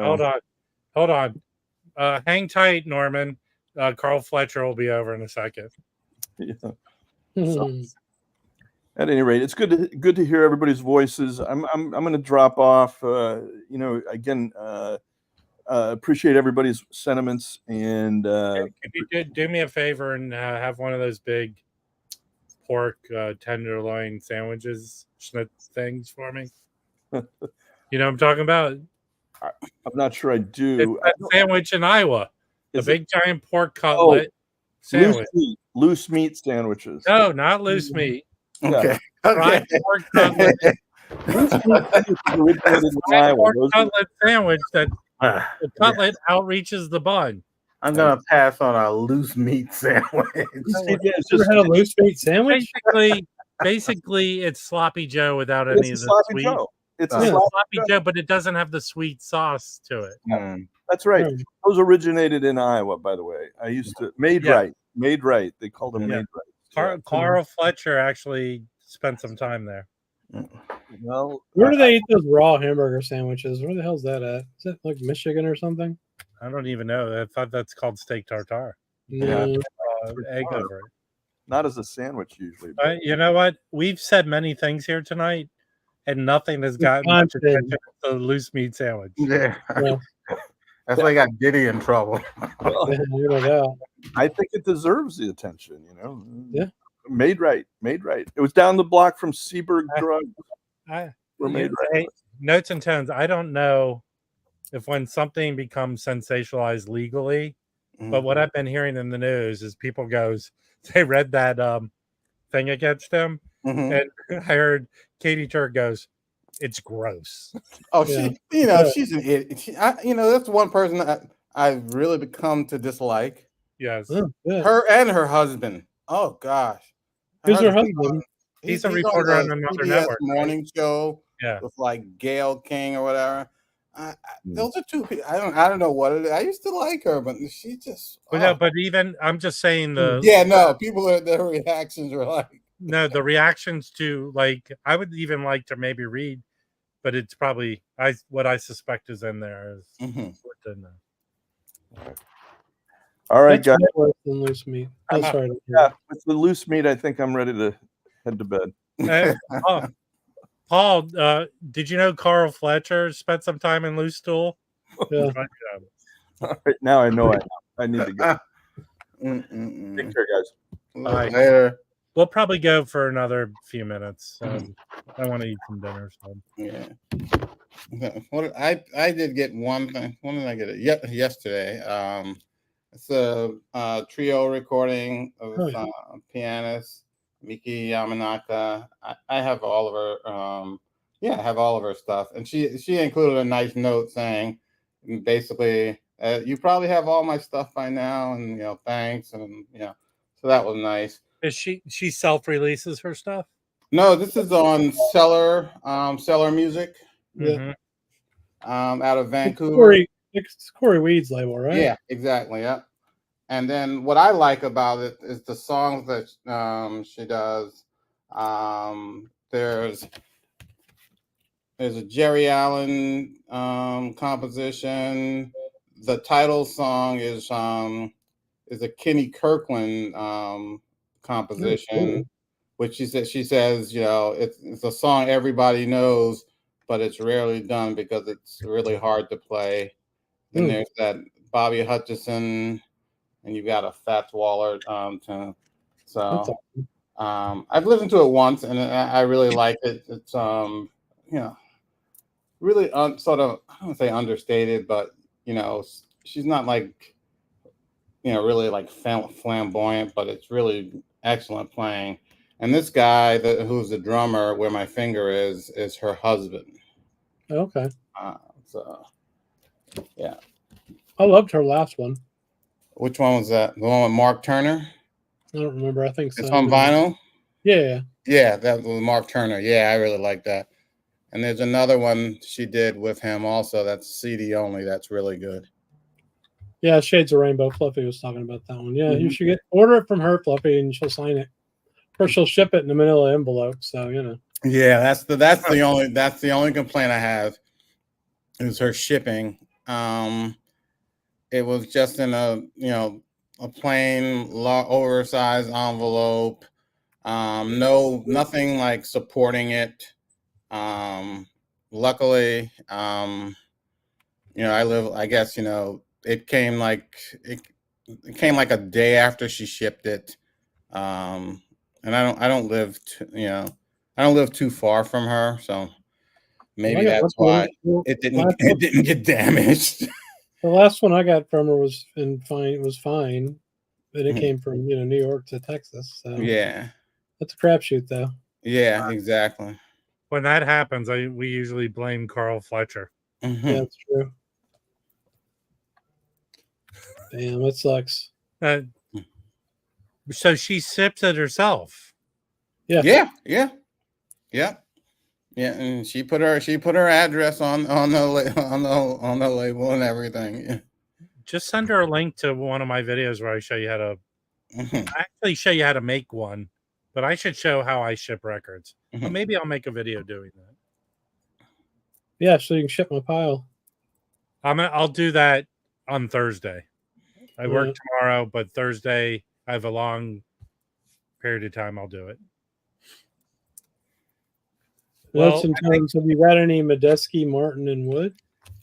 Speaker 2: Hold on. Hang tight, Norman. Carl Fletcher will be over in a second.
Speaker 5: Yeah. So, at any rate, it's good to hear everybody's voices. I'm going to drop off. Again, appreciate everybody's sentiments. And
Speaker 2: Could you do me a favor and have one of those big pork tenderloin sandwiches, schnitz things for me? You know what I'm talking about?
Speaker 5: I'm not sure I do.
Speaker 2: It's that sandwich in Iowa. The big giant pork cutlet sandwich.
Speaker 5: Loose meat sandwiches.
Speaker 2: No, not loose meat.
Speaker 6: Okay.
Speaker 2: Fried pork cutlet. Fried pork cutlet sandwich that the cutlet outreaches the bun.
Speaker 6: I'm gonna pass on a loose meat sandwich.
Speaker 4: Ever had a loose meat sandwich?
Speaker 2: Basically, it's sloppy Joe without any of the sweet.
Speaker 5: It's
Speaker 2: a sloppy Joe, but it doesn't have the sweet sauce to it.
Speaker 5: That's right. Those originated in Iowa, by the way. I used to Made Right. They called them Made Right.
Speaker 2: Carl Fletcher actually spent some time there.
Speaker 5: Well,
Speaker 4: where do they eat those raw hamburger sandwiches? Where the hell's that at? Is it like Michigan or something?
Speaker 2: I don't even know. I thought that's called steak tartare.
Speaker 4: No.
Speaker 2: Egg over it.
Speaker 5: Not as a sandwich usually.
Speaker 2: You know what? We've said many things here tonight, and nothing has gotten much attention to the loose meat sandwich.
Speaker 6: Yeah. That's why I got Diddy in trouble.
Speaker 5: I think it deserves the attention,
Speaker 4: Yeah.
Speaker 5: Made Right. It was down the block from Seaberg Drugs. Made Right.
Speaker 2: Hey, notes and tones. I don't know if when something becomes sensationalized legally, but what I've been hearing in the news is people they read that thing against him, and I heard Katie Turk goes, "It's gross."
Speaker 6: Oh, she's an idiot. That's one person that I've really become to dislike.
Speaker 2: Yes,
Speaker 6: her and her husband. Oh gosh,
Speaker 4: who's her husband?
Speaker 2: He's a reporter on another network,
Speaker 6: morning show.
Speaker 2: Yeah,
Speaker 6: with like Gail King or whatever. Those are two people. I don't know what it is. I used to like her, but she just.
Speaker 2: But even I'm just saying
Speaker 6: people their reactions are like.
Speaker 2: No, the reactions to I would even like to maybe read, but it's probably what I suspect is in there is within there.
Speaker 5: All right, guys.
Speaker 4: Worse than loose meat.
Speaker 5: With the loose meat, I think I'm ready to head to bed.
Speaker 2: Paul, did you know Carl Fletcher spent some time in Loose Stool?
Speaker 4: Yeah.
Speaker 5: All right, now I know I need to go. Take care, guys.
Speaker 2: Bye. Later. We'll probably go for another few minutes. I want to eat some dinner. So.
Speaker 6: Yeah. I did get one thing. When did I get it? Yesterday. It's a trio recording of pianist Miki Yamanaka. I have all of her. I have all of her stuff, and she included a nice note saying, basically, you probably have all my stuff by now, and thanks, and so that was nice.
Speaker 2: Is she self-releases her stuff?
Speaker 6: No, this is on Cellar Music.
Speaker 4: Yeah.
Speaker 6: Out of Vancouver.
Speaker 4: It's Corey Weed's label, right?
Speaker 6: Yeah, exactly. Yeah. And then what I like about it is the songs that she does. There's a Jerry Allen composition. The title song is a Kenny Kirkland composition, which she says, it's a song everybody knows, but it's rarely done because it's really hard to play. And there's that Bobby Hutcherson, and you've got a Fats Waller to So I've listened to it once, and I really like it. It's really sort of, I don't say understated, but she's not like really like flamboyant, but it's really excellent playing. And this guy who's the drummer, where my finger is her husband.
Speaker 4: Okay.
Speaker 6: So yeah.
Speaker 4: I loved her last one.
Speaker 6: Which one was that? The one with Mark Turner?
Speaker 4: I don't remember. I think so.
Speaker 6: It's on vinyl?
Speaker 4: Yeah.
Speaker 6: Yeah, that was Mark Turner. Yeah, I really like that. And there's another one she did with him also that's CD only. That's really good.
Speaker 4: Yeah, Shades of Rainbow. Fluffy was talking about that one. Yeah, you should order it from her, Fluffy, and she'll sign it. Or she'll ship it in the manila envelope. So
Speaker 6: Yeah, that's the only complaint I have is her shipping. It was just in a plain oversized envelope. Nothing like supporting it. Luckily, I guess, it came like a day after she shipped it. And I don't live too far from her, so maybe that's why it didn't get damaged.
Speaker 4: The last one I got from her was fine. And it came from New York to Texas. So
Speaker 6: yeah,
Speaker 4: that's a crapshoot, though.
Speaker 6: Yeah, exactly.
Speaker 2: When that happens, we usually blame Carl Fletcher.
Speaker 6: Mm-hmm.
Speaker 4: Yeah, that's true. Damn, it sucks.
Speaker 2: So she sips it herself.
Speaker 6: Yeah. And she put her address on the label and everything. Yeah.
Speaker 2: Just send her a link to one of my videos where I show you how to. I actually show you how to make one, but I should show how I ship records. Well, maybe I'll make a video doing that.
Speaker 4: Yeah, so you can ship my pile.
Speaker 2: I'll do that on Thursday. I work tomorrow, but Thursday I have a long period of time. I'll do it.
Speaker 4: Well, in terms, have you got any Medeski, Martin, and Wood?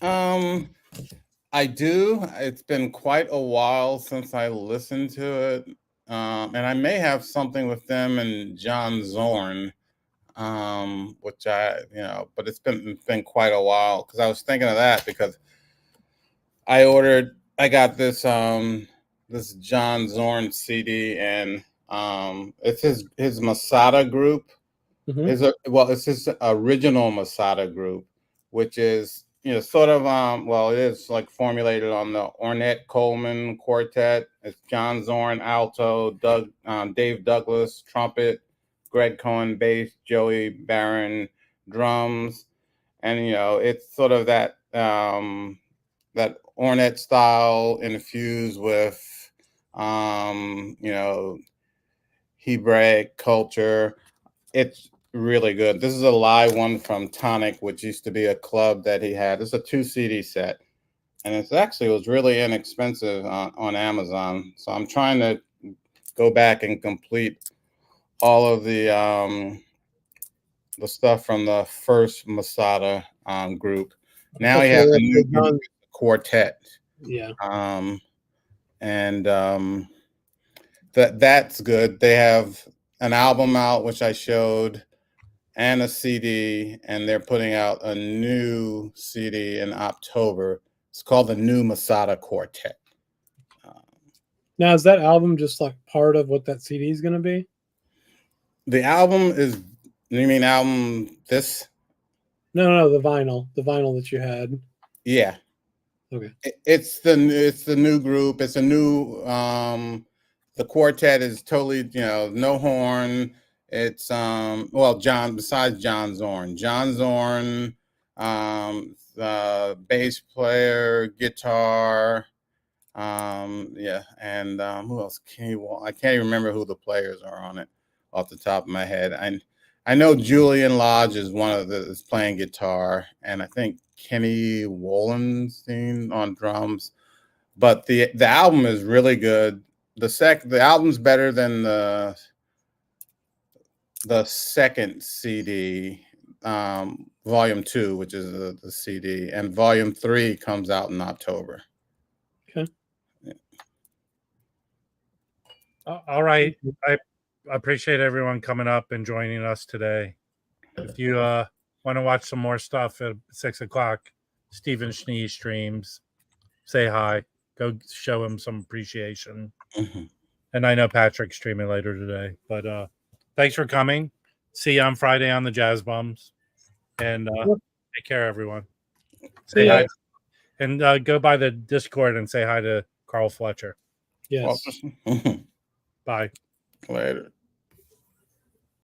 Speaker 6: I do. It's been quite a while since I listened to it, and I may have something with them and John Zorn, which but it's been quite a while because I was thinking of that because I got this this John Zorn CD and it's his Masada group. It's his original Masada group, which is sort of it is like formulated on the Ornette Coleman quartet. It's John Zorn alto, Dave Douglas trumpet, Greg Cohen bass, Joey Barron drums, and it's sort of that that Ornette style infused with Hebraic culture. It's really good. This is a live one from Tonic, which used to be a club that he had. It's a 2 CD set, and it was really inexpensive on Amazon. So I'm trying to go back and complete all of the stuff from the first Masada group. Now he has a new group, quartet.
Speaker 4: Yeah.
Speaker 6: That's good. They have an album out, which I showed, and a CD, and they're putting out a new CD in October. It's called the New Masada Quartet.
Speaker 4: Now, is that album just like part of what that CD is going to be?
Speaker 6: The album is, you mean album this?
Speaker 4: No, the vinyl that you had.
Speaker 6: Yeah.
Speaker 4: Okay.
Speaker 6: It's the new group. It's a new, the quartet is totally, no horn. It's besides John Zorn, the bass player, guitar, and who else? I can't even remember who the players are on it off the top of my head. I know Julian Lodge is is playing guitar, and I think Kenny Wallenstein on drums. But the album is really good. The album's better than the second CD, volume 2, which is the CD, and volume 3 comes out in October.
Speaker 4: Okay.
Speaker 2: All right. appreciate everyone coming up and joining us today. If you want to watch some more stuff at 6 o'clock, Stephen Schnee streams. Say hi. Go show him some appreciation. And I know Patrick's streaming later today. But thanks for coming. See you on Friday on the Jazz Bums. And take care, everyone. Say hi. And go by the Discord and say hi to Carl Fletcher.
Speaker 4: Yes.
Speaker 2: Bye.
Speaker 6: Later.